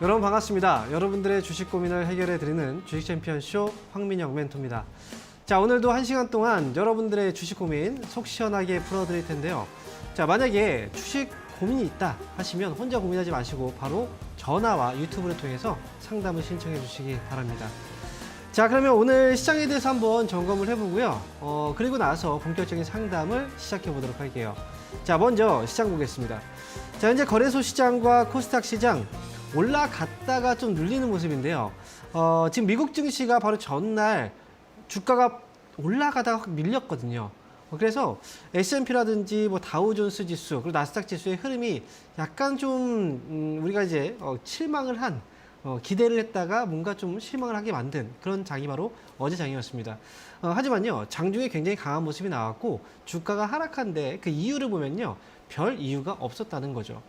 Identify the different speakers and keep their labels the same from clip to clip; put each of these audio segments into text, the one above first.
Speaker 1: 여러분 반갑습니다. 여러분들의 주식 고민을 해결해드리는 주식 챔피언쇼 황민영 멘토입니다. 자, 오늘도 1시간 동안 여러분들의 주식 고민 속 시원하게 풀어드릴 텐데요. 자, 만약에 주식 고민이 있다 하시면 혼자 고민하지 마시고 바로 전화와 유튜브를 통해서 상담을 신청해 주시기 바랍니다. 자, 그러면 오늘 시장에 대해서 한번 점검을 해보고요. 그리고 나서 본격적인 상담을 시작해 보도록 할게요. 자, 먼저 시장 보겠습니다. 자, 현재 거래소 시장과 코스닥 시장 올라갔다가 좀 눌리는 모습인데요. 지금 미국 증시가 바로 전날 주가가 올라가다가 확 밀렸거든요. 그래서 S&P라든지 뭐 다우존스 지수 그리고 나스닥 지수의 흐름이 약간 좀 우리가 이제 실망을 한 기대를 했다가 뭔가 좀 실망을 하게 만든 그런 장이 바로 어제 장이었습니다. 하지만요, 장중에 굉장히 강한 모습이 나왔고 주가가 하락한데 그 이유를 보면요, 별 이유가 없었다는 거죠.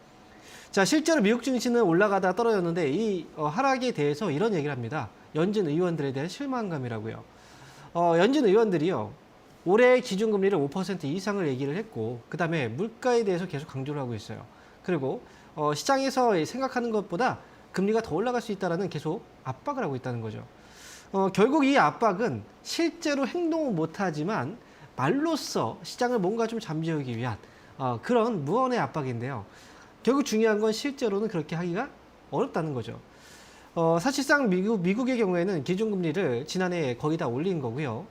Speaker 1: 자, 실제로 미국 증시는 올라가다 떨어졌는데 이 하락에 대해서 이런 얘기를 합니다. 연준 의원들에 대한 실망감이라고요. 연준 의원들이요, 올해 기준금리를 5% 이상을 얘기를 했고, 그 다음에 물가에 대해서 계속 강조를 하고 있어요. 그리고 시장에서 생각하는 것보다 금리가 더 올라갈 수 있다는 계속 압박을 하고 있다는 거죠. 결국 이 압박은 실제로 행동은 못하지만 말로써 시장을 뭔가 좀 잠재우기 위한 그런 무언의 압박인데요. 결국 중요한 건 실제로는 그렇게 하기가 어렵다는 거죠. 사실상 미국의 경우에는 기준금리를 지난해 거의 다 올린 거고요.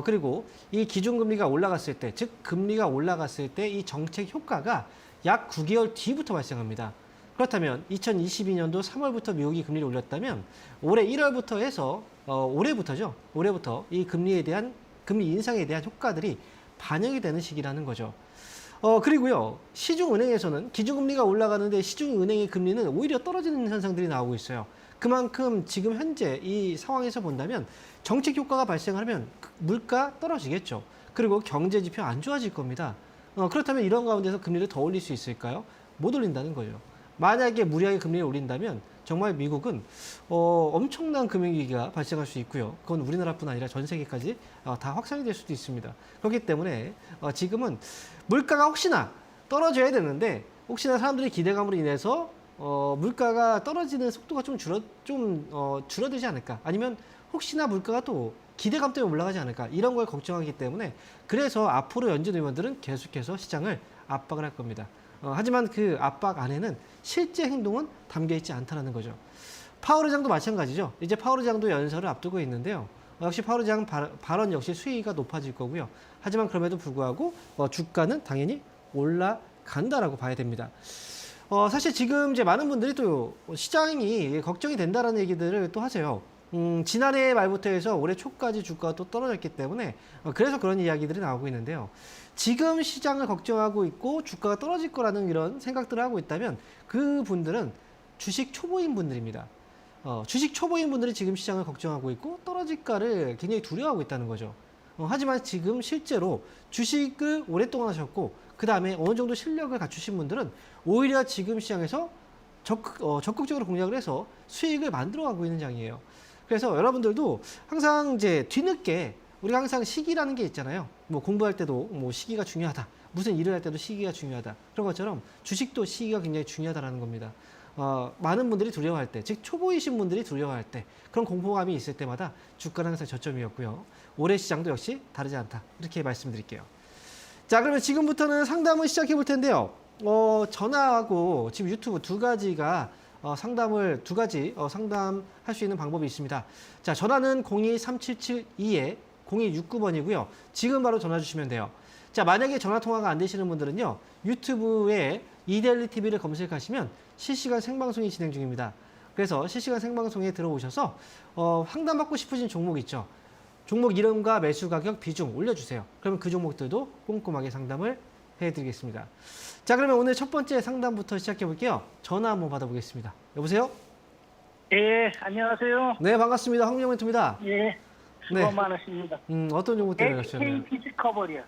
Speaker 1: 그리고 이 기준금리가 올라갔을 때, 즉 금리가 올라갔을 때 이 정책 효과가 약 9개월 뒤부터 발생합니다. 그렇다면 2022년도 3월부터 미국이 금리를 올렸다면 올해 1월부터 해서 올해부터죠. 올해부터 이 금리 인상에 대한 효과들이 반영이 되는 시기라는 거죠. 그리고요, 시중은행에서는 기준금리가 올라가는데 시중은행의 금리는 오히려 떨어지는 현상들이 나오고 있어요. 그만큼 지금 현재 이 상황에서 본다면 정책 효과가 발생하면 물가 떨어지겠죠. 그리고 경제 지표 안 좋아질 겁니다. 그렇다면 이런 가운데서 금리를 더 올릴 수 있을까요? 못 올린다는 거죠. 만약에 무리하게 금리를 올린다면 정말 미국은 엄청난 금융위기가 발생할 수 있고요. 그건 우리나라뿐 아니라 전 세계까지 다 확산이 될 수도 있습니다. 그렇기 때문에 지금은 물가가 혹시나 떨어져야 되는데 혹시나 사람들의 기대감으로 인해서 물가가 떨어지는 속도가 좀 줄어들지 않을까, 아니면 혹시나 물가가 또 기대감 때문에 올라가지 않을까, 이런 걸 걱정하기 때문에 그래서 앞으로 연준 의원들은 계속해서 시장을 압박을 할 겁니다. 하지만 그 압박 안에는 실제 행동은 담겨 있지 않다는 거죠. 파월 의장도 마찬가지죠. 이제 파월 의장도 연설을 앞두고 있는데요. 역시 파월 의장 발언 역시 수위가 높아질 거고요. 하지만 그럼에도 불구하고 주가는 당연히 올라간다라고 봐야 됩니다. 사실 지금 이제 많은 분들이 또 시장이 걱정이 된다라는 얘기들을 또 하세요. 지난해 말부터 해서 올해 초까지 주가가 또 떨어졌기 때문에 그래서 그런 이야기들이 나오고 있는데요. 지금 시장을 걱정하고 있고 주가가 떨어질 거라는 이런 생각들을 하고 있다면 그분들은 주식 초보인 분들입니다. 주식 초보인 분들이 지금 시장을 걱정하고 있고 떨어질까를 굉장히 두려워하고 있다는 거죠. 하지만 지금 실제로 주식을 오랫동안 하셨고 그 다음에 어느 정도 실력을 갖추신 분들은 오히려 지금 시장에서 적극적으로 공략을 해서 수익을 만들어가고 있는 장이에요. 그래서 여러분들도 항상 이제 뒤늦게 우리가 항상 시기라는 게 있잖아요. 뭐 공부할 때도 뭐 시기가 중요하다. 무슨 일을 할 때도 시기가 중요하다. 그런 것처럼 주식도 시기가 굉장히 중요하다는 겁니다. 많은 분들이 두려워할 때, 즉 초보이신 분들이 두려워할 때, 그런 공포감이 있을 때마다 주가는 항상 저점이었고요. 올해 시장도 역시 다르지 않다. 이렇게 말씀드릴게요. 자, 그러면 지금부터는 상담을 시작해 볼 텐데요. 전화하고 지금 유튜브 두 가지가 상담할 수 있는 방법이 있습니다. 자, 전화는 023772-0269번이고요. 지금 바로 전화 주시면 돼요. 자, 만약에 전화 통화가 안 되시는 분들은요, 유튜브에 이데일리 TV를 검색하시면 실시간 생방송이 진행 중입니다. 그래서 실시간 생방송에 들어오셔서 상담받고 싶으신 종목 있죠. 종목 이름과 매수 가격, 비중 올려주세요. 그러면 그 종목들도 꼼꼼하게 상담을 해드리겠습니다. 자, 그러면 오늘 첫 번째 상담부터 시작해 볼게요. 전화 한번 받아보겠습니다. 여보세요?
Speaker 2: 예, 안녕하세요.
Speaker 1: 네, 반갑습니다. 황민영 멘토입니다.
Speaker 2: 예, 수고
Speaker 1: 네.
Speaker 2: 많으십니다.
Speaker 1: 어떤 종목 때문에 가셨나요?
Speaker 2: SK 디스커버리요.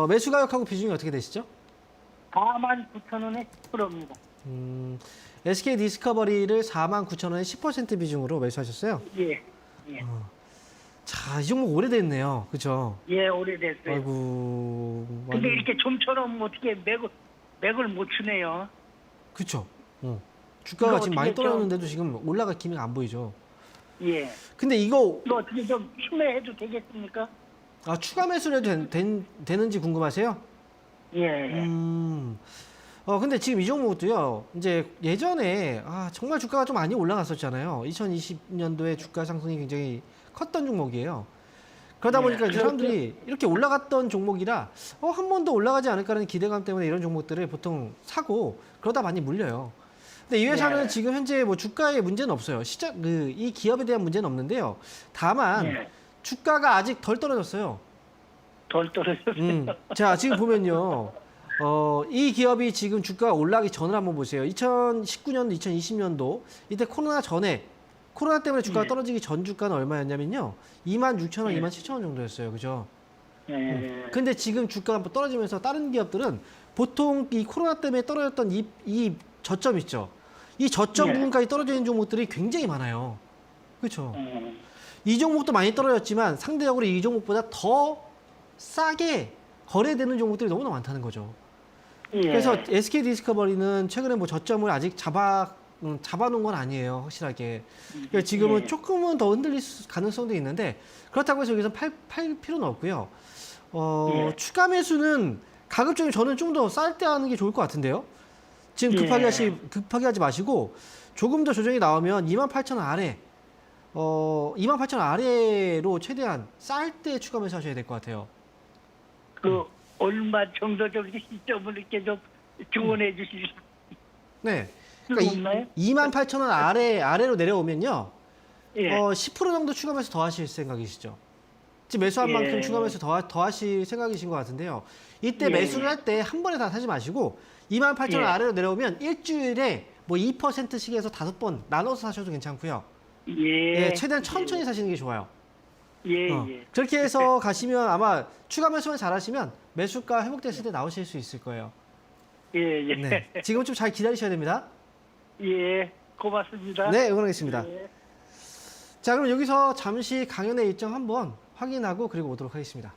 Speaker 1: 매수 가격하고 비중이 어떻게 되시죠?
Speaker 2: 49,000원에 10%입니다.
Speaker 1: SK 디스커버리를 49,000원에 10% 비중으로 매수하셨어요?
Speaker 2: 예, 예.
Speaker 1: 자, 이 종목 오래됐네요. 그죠?
Speaker 2: 예, 오래됐어요.
Speaker 1: 아이고.
Speaker 2: 근데 이렇게 좀처럼 어떻게 맥을 못 추네요.
Speaker 1: 그쵸. 주가가
Speaker 2: 이거
Speaker 1: 지금 많이
Speaker 2: 어떻게
Speaker 1: 떨어졌는데도 지금 올라갈 기미가 안 보이죠.
Speaker 2: 예.
Speaker 1: 근데 이거
Speaker 2: 이거 어떻게 좀 추매해도 되겠습니까?
Speaker 1: 추가 매수를 해도 되는지 궁금하세요?
Speaker 2: 예.
Speaker 1: 근데 지금 이 종목도요, 이제 예전에, 정말 주가가 좀 많이 올라갔었잖아요. 2020년도에 주가 상승이 굉장히 컸던 종목이에요. 그러다
Speaker 2: 예,
Speaker 1: 보니까 이제
Speaker 2: 그렇죠.
Speaker 1: 사람들이 이렇게 올라갔던 종목이라, 한 번 더 올라가지 않을까라는 기대감 때문에 이런 종목들을 보통 사고, 그러다 많이 물려요. 근데 이 회사는
Speaker 2: 예.
Speaker 1: 지금 현재 뭐 주가에 문제는 없어요. 이 기업에 대한 문제는 없는데요. 다만,
Speaker 2: 예.
Speaker 1: 주가가 아직 덜 떨어졌어요.
Speaker 2: 덜 떨어졌어요.
Speaker 1: 자, 지금 보면요. 이 기업이 지금 주가가 올라가기 전을 한번 보세요. 2019년도, 2020년도 이때 코로나 때문에 주가가
Speaker 2: 예.
Speaker 1: 떨어지기 전 주가는 얼마였냐면요. 26,000원,
Speaker 2: 예.
Speaker 1: 27,000원 정도였어요. 그죠?
Speaker 2: 예.
Speaker 1: 근데 지금 주가가 떨어지면서 다른 기업들은 보통 이 코로나 때문에 떨어졌던 이 저점 있죠. 이 저점
Speaker 2: 예.
Speaker 1: 부분까지 떨어져 있는 종목들이 굉장히 많아요. 그렇죠?
Speaker 2: 예.
Speaker 1: 이 종목도 많이 떨어졌지만 상대적으로 이 종목보다 더 싸게 거래되는 종목들이 너무나 많다는 거죠.
Speaker 2: 예.
Speaker 1: 그래서 SK 디스커버리는 최근에 뭐 저점을 아직 잡아놓은 건 아니에요, 확실하게. 그러니까 지금은
Speaker 2: 예.
Speaker 1: 조금은 더 흔들릴 가능성도 있는데 그렇다고 해서 여기서 팔 필요는 없고요.
Speaker 2: 예.
Speaker 1: 추가 매수는 가급적이면 저는 좀 더 쌀 때 하는 게 좋을 것 같은데요. 지금
Speaker 2: 예.
Speaker 1: 급하게 하지 마시고 조금 더 조정이 나오면 28,000원 아래, 28,000원 아래로 최대한 쌀 때 추가 매수 하셔야 될 것 같아요.
Speaker 2: 얼마 정도 저기 시점을 이렇게 좀 조언해 주실
Speaker 1: 네.
Speaker 2: 수
Speaker 1: 그러니까
Speaker 2: 없나요?
Speaker 1: 28,000원 아래로 내려오면요.
Speaker 2: 예.
Speaker 1: 10% 정도 추가 매수 더 하실 생각이시죠? 지금 매수한
Speaker 2: 예.
Speaker 1: 만큼 추가 매수 더 하실 생각이신 것 같은데요. 이때
Speaker 2: 예.
Speaker 1: 매수를 할 때 한 번에 다 사지 마시고 28,000원
Speaker 2: 예.
Speaker 1: 아래로 내려오면 일주일에 뭐 2%씩에서 5번 나눠서 사셔도 괜찮고요.
Speaker 2: 예.
Speaker 1: 최대한 천천히 사시는 게 좋아요.
Speaker 2: 예.
Speaker 1: 어.
Speaker 2: 예.
Speaker 1: 그렇게 해서 가시면 아마 추가 매수만 잘하시면 매수가 회복됐을 때 나오실 수 있을 거예요.
Speaker 2: 예. 예.
Speaker 1: 네. 지금 좀 잘 기다리셔야 됩니다.
Speaker 2: 예. 고맙습니다.
Speaker 1: 네, 응원하겠습니다.
Speaker 2: 예.
Speaker 1: 자, 그럼 여기서 잠시 강연의 일정 한번 확인하고 그리고 오도록 하겠습니다.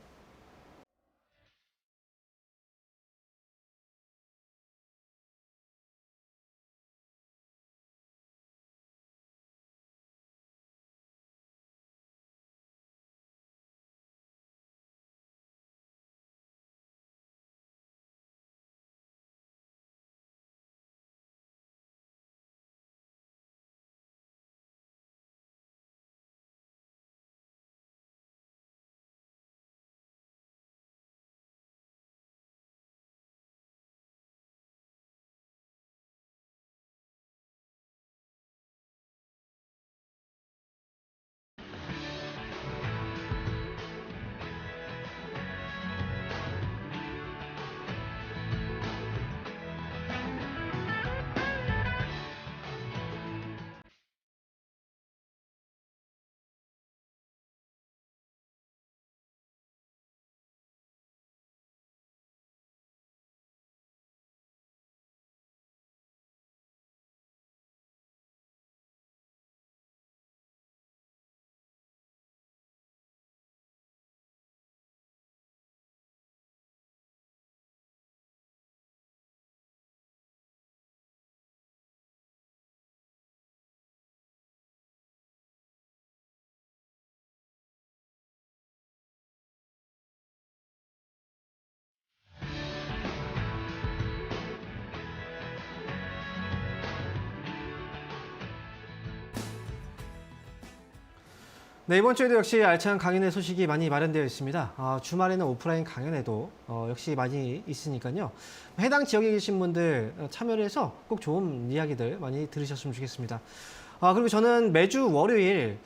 Speaker 1: 네, 이번 주에도 역시 알찬 강연의 소식이 많이 마련되어 있습니다. 주말에는 오프라인 강연회도 역시 많이 있으니까요. 해당 지역에 계신 분들 참여를 해서 꼭 좋은 이야기들 많이 들으셨으면 좋겠습니다. 그리고 저는 매주 월요일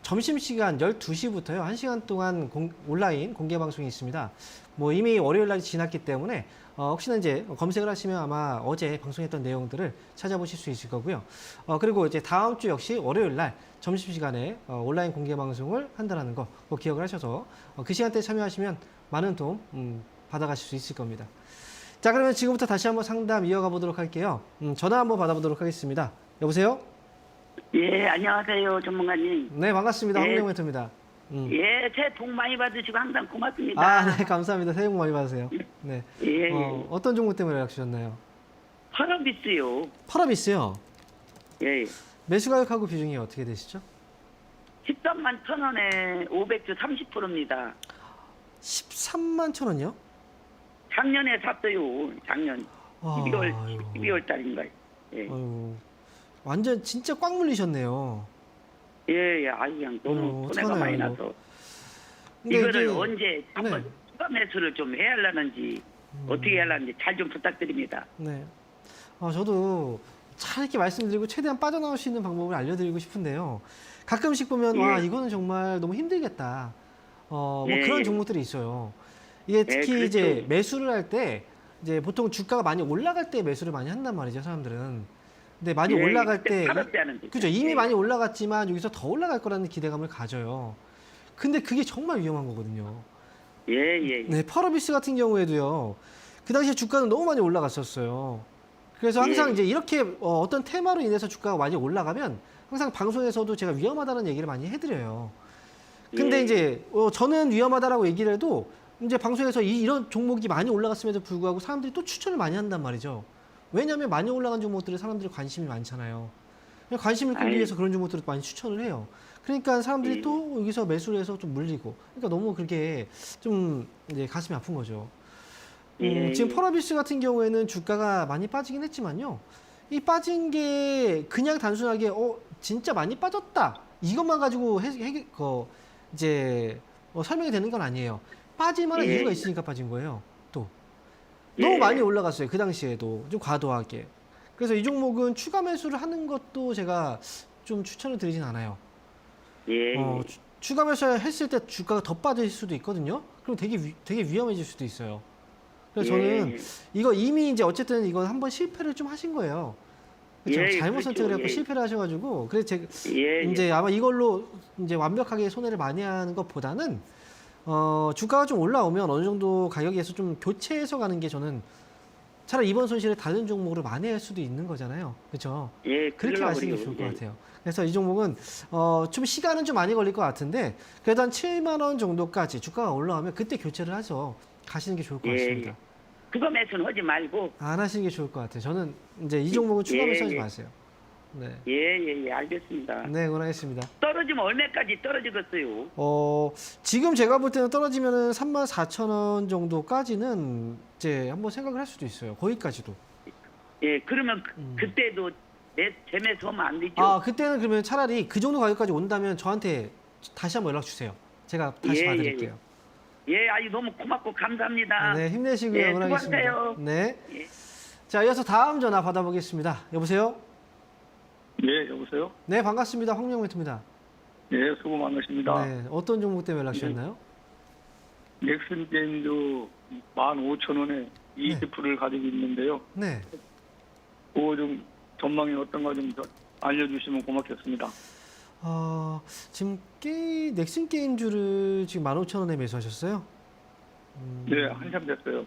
Speaker 1: 점심시간 12시부터요. 1시간 동안 온라인 공개 방송이 있습니다. 뭐 이미 월요일 날이 지났기 때문에 혹시나 이제 검색을 하시면 아마 어제 방송했던 내용들을 찾아보실 수 있을 거고요. 그리고 이제 다음 주 역시 월요일 날 점심시간에 온라인 공개 방송을 한다는 거 꼭 기억을 하셔서 그 시간대에 참여하시면 많은 도움 받아가실 수 있을 겁니다. 자, 그러면 지금부터 다시 한번 상담 이어가 보도록 할게요. 전화 한번 받아보도록 하겠습니다. 여보세요?
Speaker 2: 예, 안녕하세요, 전문가님.
Speaker 1: 네, 반갑습니다.
Speaker 2: 예.
Speaker 1: 황민영 멘토입니다.
Speaker 2: 예, 새해 복 많이 받으시고 항상 고맙습니다.
Speaker 1: 네, 감사합니다. 새해 복 많이 받으세요. 네.
Speaker 2: 예, 예.
Speaker 1: 어떤 종목 때문에 연락 주셨나요?
Speaker 2: 파라비스요.
Speaker 1: 파라비스요.
Speaker 2: 예.
Speaker 1: 매수 가격하고 비중이 어떻게 되시죠?
Speaker 2: 13만 1,000원에 500주 30%입니다.
Speaker 1: 13만 천 원이요?
Speaker 2: 작년에 샀어요. 작년
Speaker 1: 아,
Speaker 2: 12월 달인가요? 예.
Speaker 1: 아유, 완전 진짜 꽉 물리셨네요.
Speaker 2: 예, 예. 아유, 그냥 너무 손해가
Speaker 1: 어떡하나요,
Speaker 2: 많이
Speaker 1: 이거.
Speaker 2: 나서.
Speaker 1: 근데
Speaker 2: 이거를
Speaker 1: 이게-
Speaker 2: 언제 한번
Speaker 1: 네.
Speaker 2: 추가 매수를 좀 해야 하려는지 어떻게 해야 하려는지 잘 좀 부탁드립니다.
Speaker 1: 네. 저도 잘 이렇게 말씀드리고 최대한 빠져나올 수 있는 방법을 알려드리고 싶은데요. 가끔씩 보면
Speaker 2: 예.
Speaker 1: 와 이거는 정말 너무 힘들겠다. 뭐
Speaker 2: 예,
Speaker 1: 그런
Speaker 2: 예.
Speaker 1: 종목들이 있어요. 이게 특히
Speaker 2: 그렇죠.
Speaker 1: 이제 매수를 할 때 이제 보통 주가가 많이 올라갈 때 매수를 많이 한단 말이죠, 사람들은. 근데 많이
Speaker 2: 예,
Speaker 1: 올라갈
Speaker 2: 그때
Speaker 1: 때
Speaker 2: 팔았지 않은데.
Speaker 1: 그죠? 이미
Speaker 2: 예.
Speaker 1: 많이 올라갔지만 여기서 더 올라갈 거라는 기대감을 가져요. 근데 그게 정말 위험한 거거든요.
Speaker 2: 예, 예. 예.
Speaker 1: 네, 파라비스 같은 경우에도요. 그 당시에 주가는 너무 많이 올라갔었어요. 그래서 항상
Speaker 2: 예.
Speaker 1: 이제 이렇게 어떤 테마로 인해서 주가가 많이 올라가면 항상 방송에서도 제가 위험하다는 얘기를 많이 해드려요. 근데
Speaker 2: 예.
Speaker 1: 이제 저는 위험하다라고 얘기를 해도 이제 방송에서 이런 종목이 많이 올라갔음에도 불구하고 사람들이 또 추천을 많이 한단 말이죠. 왜냐하면 많이 올라간 종목들에 사람들이 관심이 많잖아요. 관심을 끌기
Speaker 2: 아이.
Speaker 1: 위해서 그런 종목들을 많이 추천을 해요. 그러니까 사람들이
Speaker 2: 예.
Speaker 1: 또 여기서 매수를 해서 좀 물리고. 그러니까 너무 그렇게 좀 이제 가슴이 아픈 거죠.
Speaker 2: 예,
Speaker 1: 지금
Speaker 2: 예.
Speaker 1: 펄어비스 같은 경우에는 주가가 많이 빠지긴 했지만요. 이 빠진 게 그냥 단순하게 진짜 많이 빠졌다 이것만 가지고 이제 설명이 되는 건 아니에요. 빠질 만한
Speaker 2: 예.
Speaker 1: 이유가 있으니까 빠진 거예요. 또 너무
Speaker 2: 예.
Speaker 1: 많이 올라갔어요. 그 당시에도 좀 과도하게. 그래서 이 종목은 추가 매수를 하는 것도 제가 좀 추천을 드리진 않아요.
Speaker 2: 예.
Speaker 1: 추가 매수를 했을 때 주가가 더 빠질 수도 있거든요. 그럼 되게 위험해질 수도 있어요. 그래서 저는
Speaker 2: 예.
Speaker 1: 이거 이미 이제 어쨌든 이건 한번 실패를 좀 하신 거예요. 그렇죠?
Speaker 2: 예,
Speaker 1: 잘못
Speaker 2: 그렇죠.
Speaker 1: 선택을 해서
Speaker 2: 예.
Speaker 1: 실패를 하셔가지고 그래서 제가
Speaker 2: 예,
Speaker 1: 이제 아마 이걸로 이제 완벽하게 손해를 많이 하는 것보다는 주가가 좀 올라오면 어느 정도 가격에서 좀 교체해서 가는 게 저는 차라리 이번 손실을 다른 종목으로 만회할 수도 있는 거잖아요. 그렇죠?
Speaker 2: 예,
Speaker 1: 그렇게
Speaker 2: 그러려고
Speaker 1: 가시는 게
Speaker 2: 그래요.
Speaker 1: 좋을 것
Speaker 2: 예.
Speaker 1: 같아요. 그래서 이 종목은 좀 시간은 좀 많이 걸릴 것 같은데 그래도 한 7만 원 정도까지 주가가 올라오면 그때 교체를 해서 가시는 게 좋을 것
Speaker 2: 예,
Speaker 1: 같습니다.
Speaker 2: 그거 매수는 하지 말고.
Speaker 1: 안 하시는 게 좋을 것 같아요. 저는 이제 이 종목은 추가
Speaker 2: 예,
Speaker 1: 매수하지
Speaker 2: 예.
Speaker 1: 마세요. 네,
Speaker 2: 예, 예, 예, 알겠습니다.
Speaker 1: 네, 응원하겠습니다.
Speaker 2: 떨어지면 얼마까지 떨어지겠어요?
Speaker 1: 지금 제가 볼 때는 떨어지면은 34,000원 정도까지는 이제 한번 생각을 할 수도 있어요. 거기까지도.
Speaker 2: 예, 그러면 그때도 재매수하면 안 되죠?
Speaker 1: 그때는 그러면 차라리 그 정도 가격까지 온다면 저한테 다시 한번 연락 주세요. 제가 다시
Speaker 2: 예,
Speaker 1: 봐드릴게요.
Speaker 2: 예, 아유 너무 고맙고 감사합니다.
Speaker 1: 네, 힘내시고요.
Speaker 2: 예,
Speaker 1: 응원하겠습니다.
Speaker 2: 수고하세요.
Speaker 1: 네.
Speaker 2: 예.
Speaker 1: 자, 이어서 다음 전화 받아보겠습니다. 여보세요?
Speaker 3: 예, 여보세요?
Speaker 1: 네, 반갑습니다. 황명멘트입니다.
Speaker 3: 예, 수고 많으십니다.
Speaker 1: 네, 어떤 종목 때문에 연락 주셨나요?
Speaker 3: 넥슨 게임도 15,000원에 ETF를 가지고 있는데요.
Speaker 1: 네.
Speaker 3: 그거 좀 전망이 어떤가 좀 알려주시면 고맙겠습니다.
Speaker 1: 지금 넥슨 게임주를 지금 15,000원에 매수하셨어요?
Speaker 3: 네, 한참 됐어요.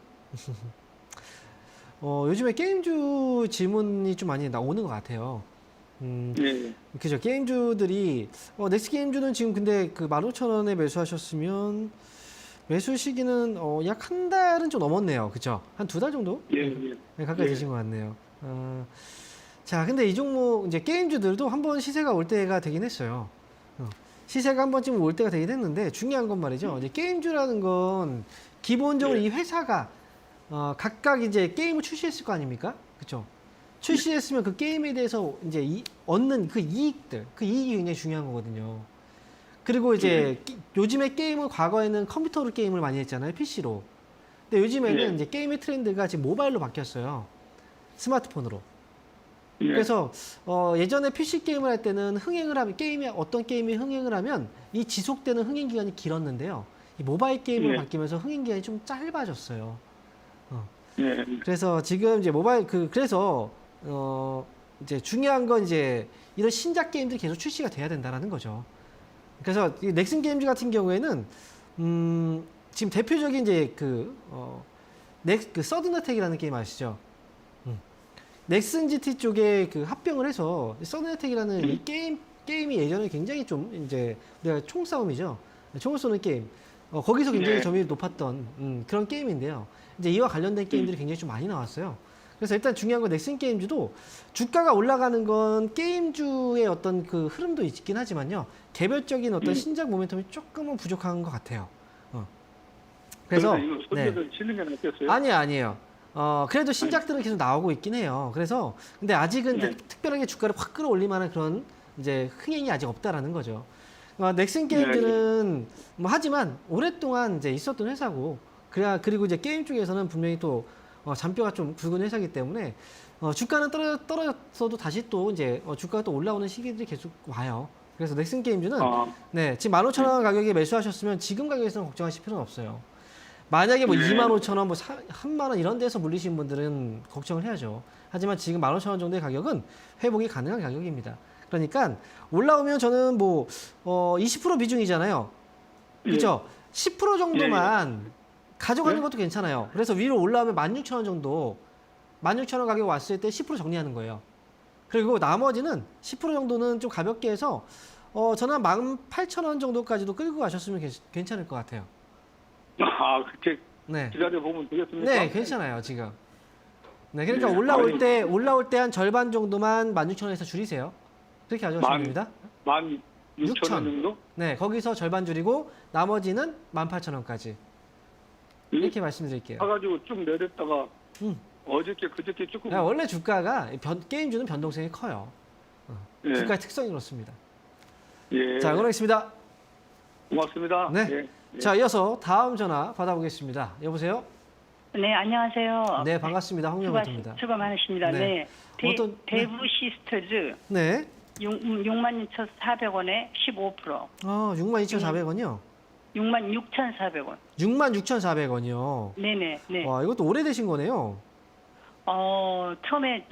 Speaker 1: 요즘에 게임주 질문이 좀 많이 나오는 것 같아요.
Speaker 3: 예,
Speaker 1: 그죠. 게임주들이, 넥슨 게임주는 지금 근데 그 15,000원에 매수하셨으면 매수 시기는 약 한 달은 좀 넘었네요. 그죠? 한 2달 정도?
Speaker 3: 예, 예.
Speaker 1: 네, 가까이
Speaker 3: 예.
Speaker 1: 되신 것 같네요. 자, 근데 이 종목, 이제 게임주들도 한번 시세가 올 때가 되긴 했어요. 시세가 한 번쯤 올 때가 되긴 했는데, 중요한 건 말이죠. 이제 게임주라는 건 기본적으로
Speaker 3: 네.
Speaker 1: 이 회사가 각각 이제 게임을 출시했을 거 아닙니까? 그쵸? 출시했으면 그 게임에 대해서 이제 얻는 그 이익들, 그 이익이 굉장히 중요한 거거든요. 그리고 이제 요즘에 게임은 과거에는 컴퓨터로 게임을 많이 했잖아요. PC로. 근데 요즘에는
Speaker 3: 네.
Speaker 1: 이제 게임의 트렌드가 지금 모바일로 바뀌었어요. 스마트폰으로.
Speaker 3: 예.
Speaker 1: 그래서 예전에 PC 게임을 할 때는 어떤 게임이 흥행을 하면 이 지속되는 흥행 기간이 길었는데요. 이 모바일 게임으로
Speaker 3: 네.
Speaker 1: 바뀌면서 흥행 기간이 좀 짧아졌어요.
Speaker 3: 예,
Speaker 1: 그래서 지금 이제 그래서 이제 중요한 건 이제 이런 신작 게임들이 계속 출시가 돼야 된다라는 거죠. 그래서 이 넥슨 게임즈 같은 경우에는 지금 대표적인 이제 그 서든어택이라는 게임 아시죠? 넥슨 GT 쪽에 그 합병을 해서 서든어택이라는 이 게임이 예전에 굉장히 좀 이제 우리가 총싸움이죠. 총을 쏘는 게임. 거기서 굉장히
Speaker 3: 네.
Speaker 1: 점유율이 높았던 그런 게임인데요. 이제 이와 관련된 게임들이 굉장히 좀 많이 나왔어요. 그래서 일단 중요한 건 넥슨 게임즈도 주가가 올라가는 건 게임주의 어떤 그 흐름도 있긴 하지만요. 개별적인 어떤 신작 모멘텀이 조금은 부족한 것 같아요. 그래서
Speaker 3: 이거 손들을 치는 게 낫겠어요?
Speaker 1: 아니에요. 그래도 신작들은 계속 나오고 있긴 해요. 그래서 근데 아직은
Speaker 3: 네.
Speaker 1: 특별하게 주가를 확 끌어올릴 만한 그런 이제 흥행이 아직 없다라는 거죠. 넥슨 게임즈는 뭐 하지만 오랫동안 이제 있었던 회사고 그리고 이제 게임 쪽에서는 분명히 또 잔뼈가 좀 굵은 회사이기 때문에 주가는 떨어졌어도 다시 또 이제 주가가 또 올라오는 시기들이 계속 와요. 그래서 넥슨 게임즈는 네, 지금 15,000원 가격에 매수하셨으면 지금 가격에서는 걱정하실 필요는 없어요. 만약에 뭐 25,000원, 뭐 3만 원 이런 데서 물리신 분들은 걱정을 해야죠. 하지만 지금 15,000원 정도의 가격은 회복이 가능한 가격입니다. 그러니까 올라오면 저는 뭐 20% 비중이잖아요. 그렇죠? 10% 정도만 가져가는 것도 괜찮아요. 그래서 위로 올라오면 16,000원 정도, 16,000원 가격 왔을 때 10% 정리하는 거예요. 그리고 나머지는 10% 정도는 좀 가볍게 해서 저는 한 18,000원 정도까지도 끌고 가셨으면 괜찮을 것 같아요.
Speaker 3: 그렇게
Speaker 1: 네.
Speaker 3: 기다려보면 되겠습니까?
Speaker 1: 네, 괜찮아요, 지금. 네, 그러니까 올라올 때 한 절반 정도만 16,000원에서 줄이세요. 그렇게 가져가시면 됩니다.
Speaker 3: 16,000원 정도?
Speaker 1: 네, 거기서 절반 줄이고 나머지는 18,000원까지. 이렇게 말씀드릴게요.
Speaker 3: 사가지고 쭉 내렸다가 어저께 그저께 조금
Speaker 1: 원래 주가가 게임주는 변동성이 커요.
Speaker 3: 예.
Speaker 1: 주가의 특성이 그렇습니다.
Speaker 3: 예.
Speaker 1: 자, 응원하겠습니다.
Speaker 3: 고맙습니다.
Speaker 1: 네.
Speaker 3: 예.
Speaker 1: 자, 이어서 다음 전화 받아보겠습니다. 여보세요?
Speaker 4: 네, 안녕하세요.
Speaker 1: 네, 반갑습니다. 황명호입니다.
Speaker 4: 수고 많으십니다.
Speaker 1: 네.
Speaker 4: 네.
Speaker 1: 어떤-
Speaker 4: 대부 시스터즈
Speaker 1: 네.
Speaker 4: 66,400원에 15%.
Speaker 1: 62,400원이요?
Speaker 4: 66,400원.
Speaker 1: 66,400원이요.
Speaker 4: 네네, 네.
Speaker 1: 와, 이것도 오래되신 거네요.
Speaker 4: 처음에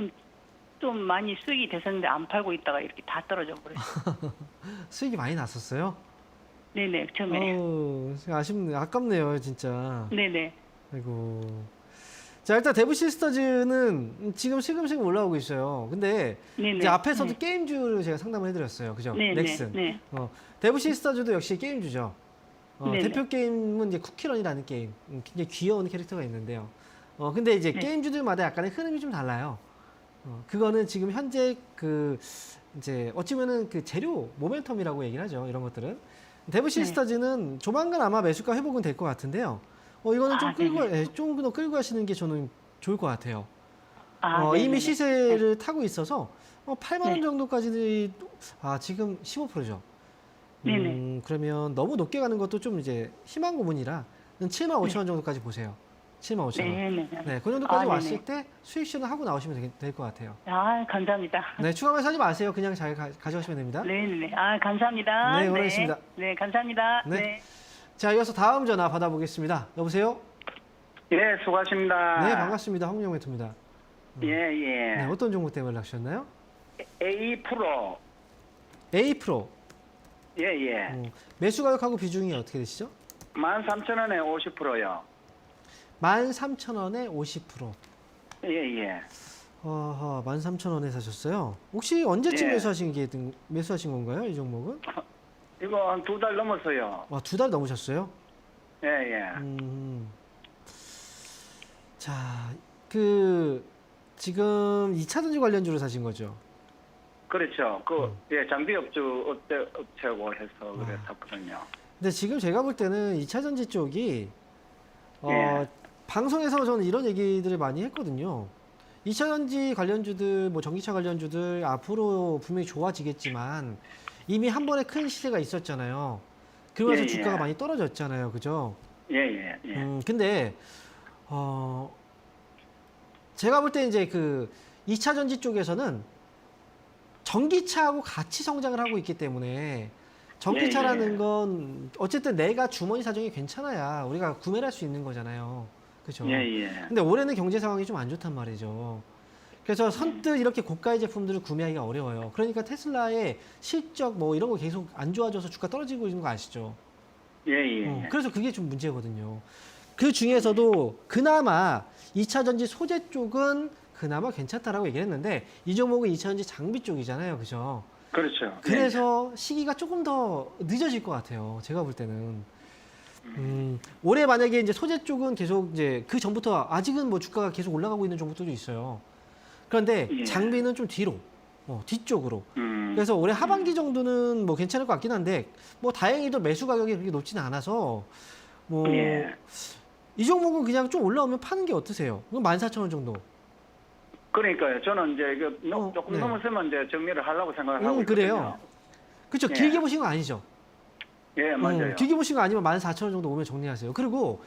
Speaker 4: 좀 많이 수익이 됐었는데 안 팔고 있다가 이렇게 다 떨어져 버렸어요.
Speaker 1: 수익이 많이 났었어요?
Speaker 4: 네네, 처음에.
Speaker 1: 아쉽네. 아깝네요, 진짜.
Speaker 4: 네네.
Speaker 1: 아이고. 자, 일단 데브 시스터즈는 지금 슬금슬금 올라오고 있어요. 근데
Speaker 4: 네네.
Speaker 1: 이제 앞에서도
Speaker 4: 네.
Speaker 1: 게임주를 제가 상담을 해드렸어요. 그죠?
Speaker 4: 네네.
Speaker 1: 넥슨.
Speaker 4: 네.
Speaker 1: 데브 시스터즈도 역시 게임주죠.
Speaker 4: 네네.
Speaker 1: 대표 게임은 이제 쿠키런이라는 게임. 굉장히 귀여운 캐릭터가 있는데요. 근데 이제
Speaker 4: 네.
Speaker 1: 게임주들마다 약간의 흐름이 좀 달라요. 그거는 지금 현재 이제 어찌면은 그 재료 모멘텀이라고 얘기를 하죠. 이런 것들은. 데브 시스터즈는 조만간 아마 매수가 회복은 될 것 같은데요. 이거는 좀 좀 더 끌고 가시는 게 저는 좋을 것 같아요.
Speaker 4: 네네네.
Speaker 1: 이미 시세를 타고 있어서 8만 원
Speaker 4: 네.
Speaker 1: 정도까지 지금 15%죠.
Speaker 4: 네네.
Speaker 1: 그러면 너무 높게 가는 것도 좀 이제 희망 고문이라 75,000원 정도까지 보세요. 75,000원.
Speaker 4: 네네.
Speaker 1: 네, 그 정도까지
Speaker 4: 네네.
Speaker 1: 왔을 때 수익 실현 하고 나오시면 될 것 같아요.
Speaker 4: 감사합니다.
Speaker 1: 네, 추가만 사지 마세요. 그냥 잘 가져가시면 됩니다.
Speaker 4: 네네. 감사합니다.
Speaker 1: 네, 고맙습니다.
Speaker 4: 네, 감사합니다.
Speaker 1: 네.
Speaker 4: 네.
Speaker 1: 자, 이어서 다음 전화 받아보겠습니다. 여보세요?
Speaker 2: 예, 수고하십니다.
Speaker 1: 네, 반갑습니다. 황영회입니다.
Speaker 2: 예, 예.
Speaker 1: 네, 어떤 종목 때문에 연락 주셨나요?
Speaker 2: A 프로.
Speaker 1: A프로.
Speaker 2: 예, 예.
Speaker 1: 매수 가격하고 비중이 어떻게 되시죠?
Speaker 2: 13,000원에 50%요.
Speaker 1: 13,000원에 50%.
Speaker 2: 예, 예.
Speaker 1: 13,000원에 사셨어요. 혹시 언제쯤
Speaker 2: 예.
Speaker 1: 매수하신 건가요? 이 종목은?
Speaker 2: 이거 한 2달 넘었어요.
Speaker 1: 2달 넘으셨어요?
Speaker 2: 예, 예.
Speaker 1: 자, 지금 2차전지 관련주로 사신 거죠?
Speaker 2: 그렇죠. 예, 장비업주 업체고 해서 그래 샀거든요.
Speaker 1: 근데 지금 제가 볼 때는 2차전지 쪽이
Speaker 2: 예.
Speaker 1: 방송에서 저는 이런 얘기들을 많이 했거든요. 2차전지 관련주들, 뭐 전기차 관련주들 앞으로 분명히 좋아지겠지만 이미 한 번에 큰 시세가 있었잖아요. 그러면서
Speaker 2: 예,
Speaker 1: 주가가
Speaker 2: 예.
Speaker 1: 많이 떨어졌잖아요. 그죠?
Speaker 2: 예, 예, 예.
Speaker 1: 근데 제가 볼 때 이제 2차 전지 쪽에서는 전기차하고 같이 성장을 하고 있기 때문에 전기차라는
Speaker 2: 예, 예.
Speaker 1: 건 어쨌든 내가 주머니 사정이 괜찮아야 우리가 구매를 할 수 있는 거잖아요. 그죠?
Speaker 2: 예, 예.
Speaker 1: 근데 올해는 경제 상황이 좀 안 좋단 말이죠. 그래서 선뜻 이렇게 고가의 제품들을 구매하기가 어려워요. 그러니까 테슬라의 실적 뭐 이런 거 계속 안 좋아져서 주가 떨어지고 있는 거 아시죠?
Speaker 2: 예, 예.
Speaker 1: 그래서 그게 좀 문제거든요. 그 중에서도 그나마 2차 전지 소재 쪽은 그나마 괜찮다라고 얘기를 했는데 이 종목은 2차 전지 장비 쪽이잖아요. 그죠?
Speaker 2: 그렇죠.
Speaker 1: 그래서 시기가 조금 더 늦어질 것 같아요. 제가 볼 때는. 올해 만약에 이제 소재 쪽은 계속 이제 그 전부터 아직은 뭐 주가가 계속 올라가고 있는 종목들도 있어요. 그런데
Speaker 2: 예.
Speaker 1: 장비는 좀 뒤로, 뒤쪽으로.
Speaker 2: 음.
Speaker 1: 그래서 올해 하반기 정도는 뭐 괜찮을 것 같긴 한데 뭐 다행히도 매수 가격이 그렇게 높지는 않아서 뭐
Speaker 2: 예.
Speaker 1: 이 종목은 그냥 좀 올라오면 파는 게 어떠세요? 14,000원 정도.
Speaker 2: 그러니까요. 저는 이제 이거 조금
Speaker 1: 네.
Speaker 2: 넘었으면 이제 정리를 하려고 생각을 하고 있거든요.
Speaker 1: 그래요. 그렇죠.
Speaker 2: 예.
Speaker 1: 길게 보신 거 아니죠?
Speaker 2: 예, 맞아요.
Speaker 1: 길게 보신 거 아니면 14,000원 정도 오면 정리하세요. 그리고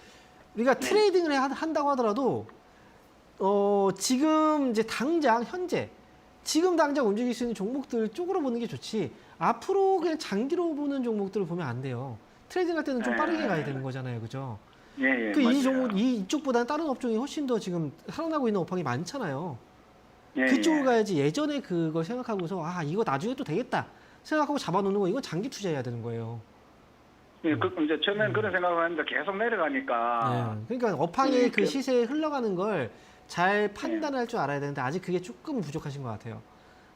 Speaker 1: 우리가
Speaker 2: 네.
Speaker 1: 트레이딩을 한다고 하더라도 지금 이제 당장 현재 지금 당장 움직일 수 있는 종목들 쪽으로 보는 게 좋지. 앞으로 그냥 장기로 보는 종목들을 보면 안 돼요. 트레이딩 할 때는 좀 빠르게 가야 되는 거잖아요, 그죠?
Speaker 2: 예, 예.
Speaker 1: 이
Speaker 2: 맞아요.
Speaker 1: 종목 이쪽보다는 다른 업종이 훨씬 더 지금 살아나고 있는 업황이 많잖아요.
Speaker 2: 예,
Speaker 1: 그쪽으로
Speaker 2: 예.
Speaker 1: 가야지 이걸 생각하고서 이거 나중에 또 되겠다 생각하고 잡아놓는 거 이건 장기 투자해야 되는 거예요.
Speaker 2: 예, 이제 처음엔 그런 생각을 했는데 계속 내려가니까.
Speaker 1: 네. 그러니까 업황의 그
Speaker 2: 그-
Speaker 1: 시세에 흘러가는 걸 잘 판단할 줄 알아야 되는데 아직 그게 조금 부족하신 것 같아요.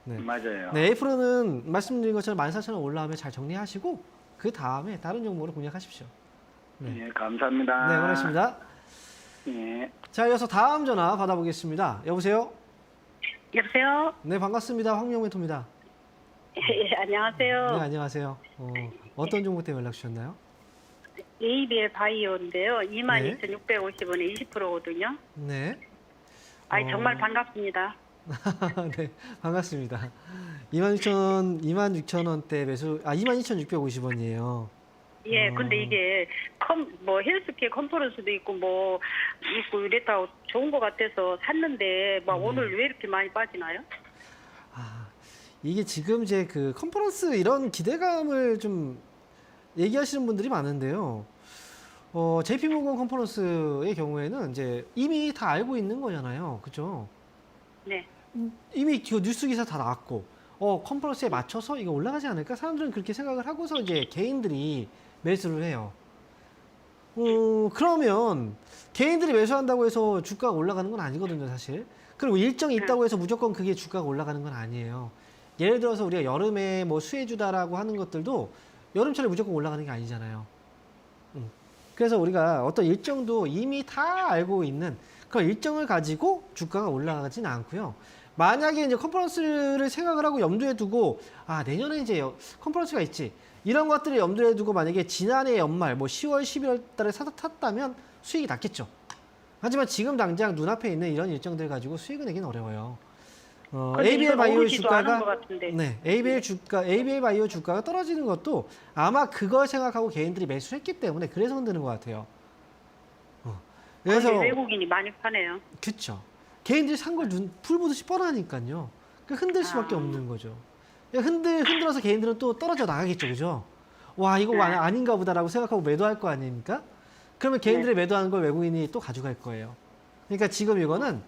Speaker 1: 네.
Speaker 2: 맞아요.
Speaker 1: 네, A프로는 말씀드린 것처럼 14,000원 올라오면 잘 정리하시고 그 다음에 다른 종목으로 공략하십시오. 네,
Speaker 2: 예, 감사합니다.
Speaker 1: 네, 고맙습니다.
Speaker 2: 예.
Speaker 1: 자, 이어서 다음 전화 받아보겠습니다. 여보세요?
Speaker 4: 여보세요?
Speaker 1: 네, 반갑습니다. 황명멘토입니다.
Speaker 4: 예, 안녕하세요.
Speaker 1: 네, 안녕하세요. 어떤 종목 때문에 연락 주셨나요?
Speaker 4: ABL 바이오인데요.
Speaker 1: 네.
Speaker 4: 22,650원에 20%거든요.
Speaker 1: 네.
Speaker 4: 정말 반갑습니다.
Speaker 1: 네, 반갑습니다. 26,000원대 매수, 22,650원이에요.
Speaker 4: 예, 근데 이게 헬스케어 컨퍼런스도 있고 이랬다고 좋은 것 같아서 샀는데 오늘 왜 이렇게 많이 빠지나요?
Speaker 1: 이게 지금 이제 그 컨퍼런스 이런 기대감을 좀 얘기하시는 분들이 많은데요. JP모건 컨퍼런스의 경우에는 이제 이미 다 알고 있는 거잖아요. 그죠?
Speaker 4: 네.
Speaker 1: 이미 그 뉴스 기사 다 나왔고, 컨퍼런스에 맞춰서 이거 올라가지 않을까? 사람들은 그렇게 생각을 하고서 이제 개인들이 매수를 해요. 그러면 개인들이 매수한다고 해서 주가가 올라가는 건 아니거든요, 사실. 그리고 일정이 있다고 해서 무조건 그게 주가가 올라가는 건 아니에요. 예를 들어서 우리가 여름에 뭐 수혜주다라고 하는 것들도 여름철에 무조건 올라가는 게 아니잖아요. 그래서 우리가 어떤 일정도 이미 다 알고 있는 그런 일정을 가지고 주가가 올라가지는 않고요. 만약에 이제 컨퍼런스를 생각을 하고 염두에 두고 내년에 이제 컨퍼런스가 있지 이런 것들을 염두에 두고 만약에 지난해 연말 뭐 10월 11월 달에 탔다면 수익이 났겠죠. 하지만 지금 당장 눈앞에 있는 이런 일정들 가지고 수익을 내기는 어려워요. ABL 바이오 주가가 ABL 바이오 주가가 떨어지는 것도 아마 그걸 생각하고 개인들이 매수를 했기 때문에 그래서 흔드는 것 같아요. 그래서
Speaker 4: 외국인이 많이 파네요.
Speaker 1: 그렇죠. 개인들이 산 걸 풀 보듯이 뻔하니까요. 흔들 수밖에 없는 거죠. 흔들어서 개인들은 또 떨어져 나가겠죠, 그죠? 와 이거 아닌가 보다라고 생각하고 매도할 거 아닙니까? 그러면 개인들이 매도하는 걸 외국인이 또 가져갈 거예요. 그러니까 지금 이거는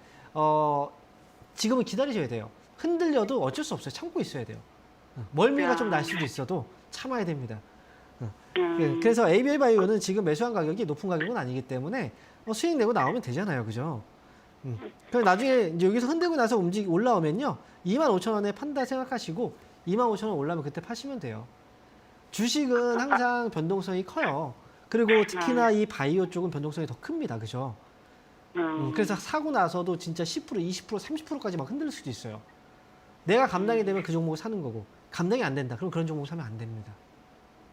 Speaker 1: 지금은 기다리셔야 돼요. 흔들려도 어쩔 수 없어요. 참고 있어야 돼요. 멀미가 좀 날 수도 있어도 참아야 됩니다. 그래서 ABL 바이오는 지금 매수한 가격이 높은 가격은 아니기 때문에 수익 내고 나오면 되잖아요. 그죠? 그럼 나중에 이제 여기서 흔들고 나서 올라오면요. 25,000원에 판다 생각하시고 25,000원 올라오면 그때 파시면 돼요. 주식은 항상 변동성이 커요. 그리고 특히나 이 바이오 쪽은 변동성이 더 큽니다. 그죠? 그래서 사고 나서도 진짜 10%, 20%, 30%까지 막 흔들 수도 있어요. 내가 감당이 되면 그 종목을 사는 거고 감당이 안 된다. 그럼 그런 종목을 사면 안 됩니다.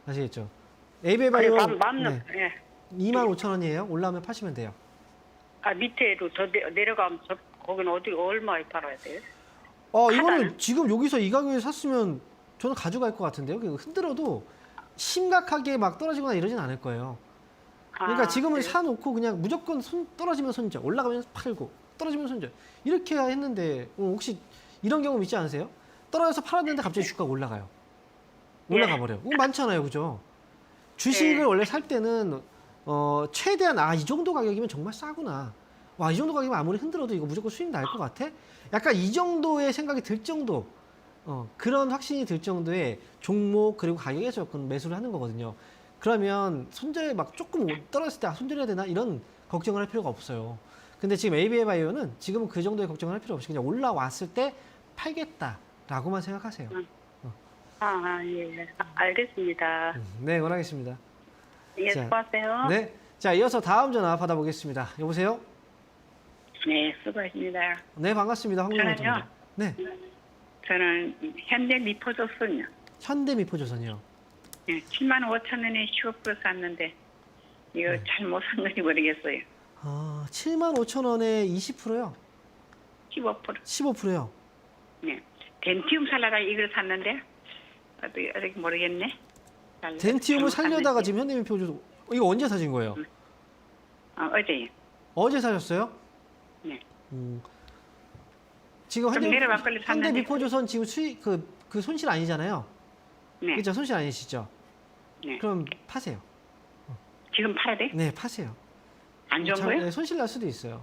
Speaker 1: 아시겠죠? ABL 바이오 25,000원이에요. 올라오면 파시면 돼요.
Speaker 4: 밑에로 더 내려가면 거기는 얼마에 팔아야 돼요?
Speaker 1: 이거는 지금 여기서 이 가격에 샀으면 저는 가져갈 것 같은데요. 흔들어도 심각하게 막 떨어지거나 이러진 않을 거예요. 그러니까 지금은 사놓고 그냥 무조건 떨어지면 손절, 올라가면 팔고, 떨어지면 손절. 이렇게 했는데 혹시 이런 경험 있지 않으세요? 떨어져서 팔았는데 갑자기 주가가 올라가요. 올라가 버려요. 많잖아요. 그죠? 주식을 원래 살 때는 최대한 이 정도 가격이면 정말 싸구나. 와, 이 정도 가격이면 아무리 흔들어도 이거 무조건 수익 날 것 같아? 약간 이 정도의 생각이 들 정도, 그런 확신이 들 정도의 종목 그리고 가격에서 매수를 하는 거거든요. 그러면 손절 막 조금 떨어졌을 때 손절해야 되나 이런 걱정을 할 필요가 없어요. 근데 지금 ABL 바이오는 지금은 그 정도의 걱정을 할 필요 없이 그냥 올라왔을 때 팔겠다라고만 생각하세요.
Speaker 4: 예. 알겠습니다.
Speaker 1: 네, 원하겠습니다.
Speaker 4: 예,
Speaker 1: 자,
Speaker 4: 수고하세요.
Speaker 1: 네. 자, 이어서 다음 전화 받아보겠습니다. 여보세요?
Speaker 2: 네, 수고하십니다.
Speaker 1: 네, 반갑습니다. 황명호입니다. 네.
Speaker 2: 저는 현대 미포조선요.
Speaker 1: 현대미포조선이요.
Speaker 2: 네, 7만 5천 원에 15% 샀는데 이거
Speaker 1: 네.
Speaker 2: 잘못 산 건지 모르겠어요.
Speaker 1: 아, 7만 5천 원에 20%요?
Speaker 2: 15%.
Speaker 1: 15%요?
Speaker 2: 네. 덴티움 살라다 이걸 샀는데 어떻게 모르겠네.
Speaker 1: 덴티움을
Speaker 2: 잘못
Speaker 1: 살려다가
Speaker 2: 샀는지.
Speaker 1: 지금 현대미포조선 이거 언제 사신 거예요?
Speaker 2: 어제요.
Speaker 1: 어제 사셨어요?
Speaker 2: 네.
Speaker 1: 지금
Speaker 2: 좀 내려막걸리 샀는데.
Speaker 1: 현대미포조선 지금 수익 그 손실 아니잖아요.
Speaker 2: 네.
Speaker 1: 그죠? 손실 아니시죠?
Speaker 2: 네.
Speaker 1: 그럼 파세요.
Speaker 2: 지금 팔아야 돼?
Speaker 1: 네, 파세요.
Speaker 2: 안 좋은
Speaker 1: 잘-
Speaker 2: 거요?
Speaker 1: 네, 손실 날 수도 있어요.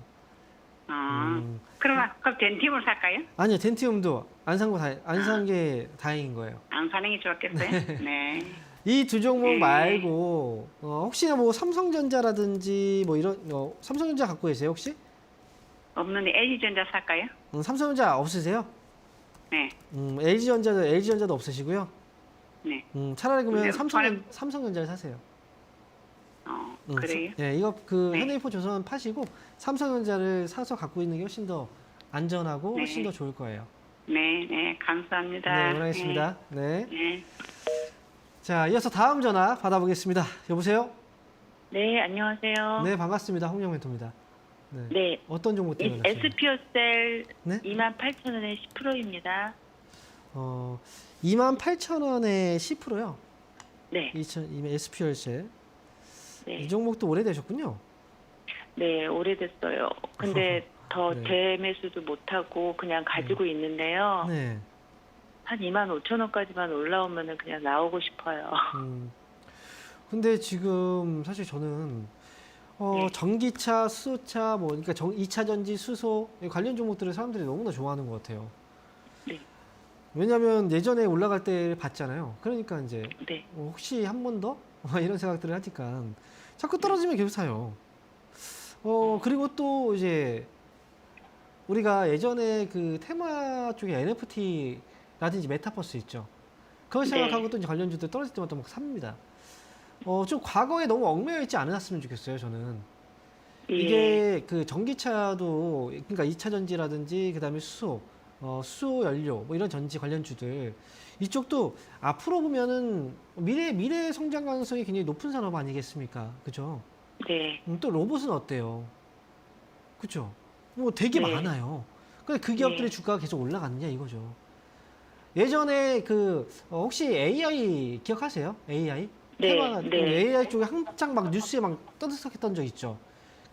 Speaker 2: 그럼 덴티움을 살까요?
Speaker 1: 아니요, 덴티움도 안 산 게 다행인 거예요.
Speaker 2: 안 사는 게 좋겠어요. 네.
Speaker 1: 이 두 종목
Speaker 2: 네.
Speaker 1: 말고 혹시나 뭐 삼성전자라든지 뭐 이런 삼성전자 갖고 계세요 혹시?
Speaker 2: 없는데 LG전자 살까요?
Speaker 1: 삼성전자 없으세요?
Speaker 2: 네.
Speaker 1: LG전자도 없으시고요.
Speaker 2: 네.
Speaker 1: 차라리 그러면
Speaker 2: 근데
Speaker 1: 삼성전자를 사세요.
Speaker 2: 그래요?
Speaker 1: 네, 이거
Speaker 2: 네.
Speaker 1: 현대미포조선 파시고 삼성전자를 사서 갖고 있는 게 훨씬 더 안전하고
Speaker 2: 네.
Speaker 1: 훨씬 더 좋을 거예요.
Speaker 2: 네, 네, 감사합니다.
Speaker 1: 네, 응원하겠습니다. 네.
Speaker 2: 네.
Speaker 1: 자, 이어서 다음 전화 받아보겠습니다. 여보세요?
Speaker 5: 네, 안녕하세요.
Speaker 1: 네, 반갑습니다. 홍영 멘토입니다. 네.
Speaker 5: 네,
Speaker 1: 어떤 종목 때문에 하시나요?
Speaker 5: SPO셀
Speaker 1: 네?
Speaker 5: 28,000원에 10%입니다.
Speaker 1: 28,000원에 10%요.
Speaker 5: 네,
Speaker 1: SP열세.
Speaker 5: 네,
Speaker 1: 이 종목도 오래되셨군요.
Speaker 5: 네, 오래됐어요. 근데 더
Speaker 1: 네.
Speaker 5: 재매수도 못하고 그냥 가지고 있는데요.
Speaker 1: 네.
Speaker 5: 한 25,000원까지만 올라오면은 그냥 나오고 싶어요.
Speaker 1: 근데 지금 사실 저는
Speaker 5: 네.
Speaker 1: 전기차, 수소차, 뭐 그러니까 2차 전지, 수소 이 관련 종목들을 사람들이 너무나 좋아하는 것 같아요.
Speaker 5: 네.
Speaker 1: 왜냐하면 예전에 올라갈 때 봤잖아요. 그러니까 이제
Speaker 5: 네,
Speaker 1: 혹시 한 번 더? 이런 생각들을 하니까 자꾸 떨어지면 계속 사요. 그리고 또 이제 우리가 예전에 그 테마 쪽에 NFT라든지 메타버스 있죠. 그걸
Speaker 5: 네.
Speaker 1: 생각하고 또 이제 관련주들 떨어질 때마다 막 삽니다. 좀 과거에 너무 얽매여 있지 않았으면 좋겠어요, 저는.
Speaker 5: 예,
Speaker 1: 이게 그 전기차도 그러니까 2차 전지라든지 그다음에 수소 연료 뭐 이런 전지 관련주들 이쪽도 앞으로 보면은 미래 성장 가능성이 굉장히 높은 산업 아니겠습니까? 그죠?
Speaker 5: 네,
Speaker 1: 또 로봇은 어때요? 그죠? 뭐 되게
Speaker 5: 네.
Speaker 1: 많아요. 근데 그 기업들의
Speaker 5: 네.
Speaker 1: 주가가 계속 올라갔느냐 이거죠. 예전에 혹시 AI 기억하세요? AI?
Speaker 5: 네,
Speaker 1: 테마,
Speaker 5: 네.
Speaker 1: AI 쪽에 한창 막 뉴스에 막 떠들썩했던 적 있죠.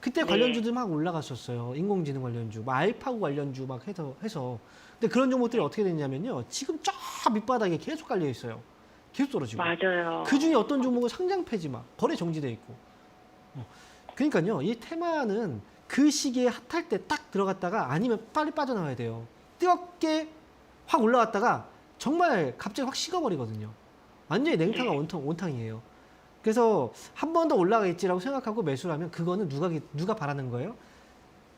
Speaker 1: 그때
Speaker 5: 네.
Speaker 1: 관련주들 막 올라갔었어요. 인공지능 관련주, 막 알파고 관련주 막 해서. 근데 그런 종목들이 어떻게 됐냐면요. 지금 저 밑바닥에 계속 깔려 있어요. 계속 떨어지고.
Speaker 5: 맞아요.
Speaker 1: 그 중에 어떤 종목은 상장 폐지 막 거래 정지돼 있고. 그러니까요. 이 테마는 그 시기에 핫할 때 딱 들어갔다가 아니면 빨리 빠져나와야 돼요. 뜨겁게 확 올라갔다가 정말 갑자기 확 식어버리거든요. 완전히 냉탕과 온탕이에요. 그래서 한 번 더 올라가겠지라고 생각하고 매수를 하면 그거는 누가 바라는 거예요?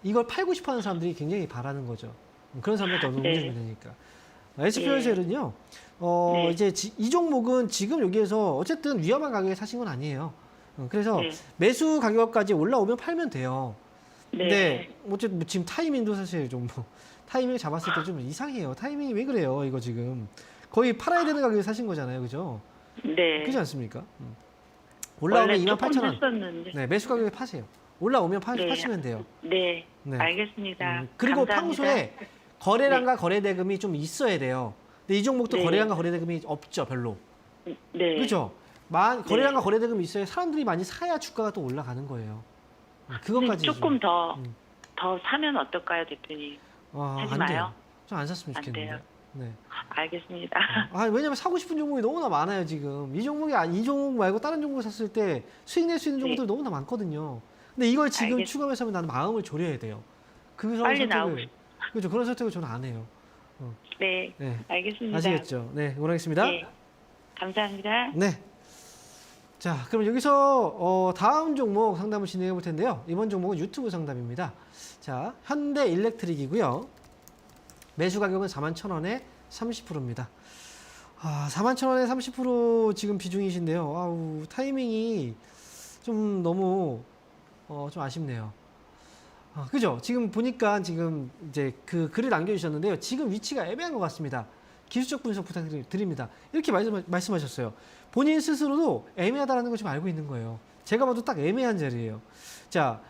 Speaker 1: 이걸 팔고 싶어 하는 사람들이 굉장히 바라는 거죠. 그런 사람들한테 너무
Speaker 5: 네.
Speaker 1: 움직이면 되니까. SP열셀은요,
Speaker 5: 네.
Speaker 1: 이제 이 종목은 지금 여기에서 어쨌든 위험한 가격에 사신 건 아니에요. 그래서
Speaker 5: 네.
Speaker 1: 매수 가격까지 올라오면 팔면 돼요.
Speaker 5: 네,
Speaker 1: 근데 어쨌든 뭐 지금 타이밍도 사실 좀 타이밍을 잡았을 때 좀 이상해요. 타이밍이 왜 그래요? 이거 지금 거의 팔아야 되는 가격에 사신 거잖아요, 그죠?
Speaker 5: 네.
Speaker 1: 그렇지 않습니까? 올라오면
Speaker 5: 원래 조금
Speaker 1: 28,000원.
Speaker 5: 했었는데.
Speaker 1: 네, 매수 가격에 파세요. 올라오면
Speaker 5: 네.
Speaker 1: 파시면 돼요.
Speaker 5: 네,
Speaker 1: 네.
Speaker 5: 알겠습니다.
Speaker 1: 그리고
Speaker 5: 감사합니다.
Speaker 1: 평소에 거래량과 거래대금이 좀 있어야 돼요. 근데 이 종목도
Speaker 5: 네.
Speaker 1: 거래량과 거래대금이 없죠, 별로.
Speaker 5: 네.
Speaker 1: 그렇죠? 거래량과 거래대금이 있어야 사람들이 많이 사야 주가가 또 올라가는 거예요. 그것까지
Speaker 5: 조금 더
Speaker 1: 음.
Speaker 5: 사면 어떨까요, 대표님? 하지
Speaker 1: 안
Speaker 5: 마요.
Speaker 1: 돼요. 좀 안 샀으면
Speaker 5: 안
Speaker 1: 좋겠는데.
Speaker 5: 돼요.
Speaker 1: 네.
Speaker 5: 알겠습니다.
Speaker 1: 왜냐면 사고 싶은 종목이 너무나 많아요, 지금. 이 종목 말고 다른 종목 샀을 때 수익 낼 수 있는 종목들이 너무나 많거든요. 근데 이걸 지금
Speaker 5: 알겠습니다.
Speaker 1: 추가해서 하면 나는 마음을 졸여야 돼요. 그런
Speaker 5: 빨리 나오고
Speaker 1: 그렇죠. 그런 선택을 저는 안 해요.
Speaker 5: 네,
Speaker 1: 네.
Speaker 5: 알겠습니다.
Speaker 1: 아시겠죠? 네, 응원하겠습니다.
Speaker 5: 네, 감사합니다.
Speaker 1: 네. 자, 그럼 여기서 다음 종목 상담을 진행해 볼 텐데요. 이번 종목은 유튜브 상담입니다. 자, 현대 일렉트릭이고요. 매수 가격은 41,000원에 30%입니다. 41,000원에 30% 지금 비중이신데요. 아우, 타이밍이 좀 너무 좀 아쉽네요. 그죠? 지금 보니까 지금 이제 그 글을 남겨주셨는데요. 지금 위치가 애매한 것 같습니다. 기술적 분석 부탁드립니다. 이렇게 말씀하셨어요. 본인 스스로도 애매하다는 걸 지금 알고 있는 거예요. 제가 봐도 딱 애매한 자리예요. 자,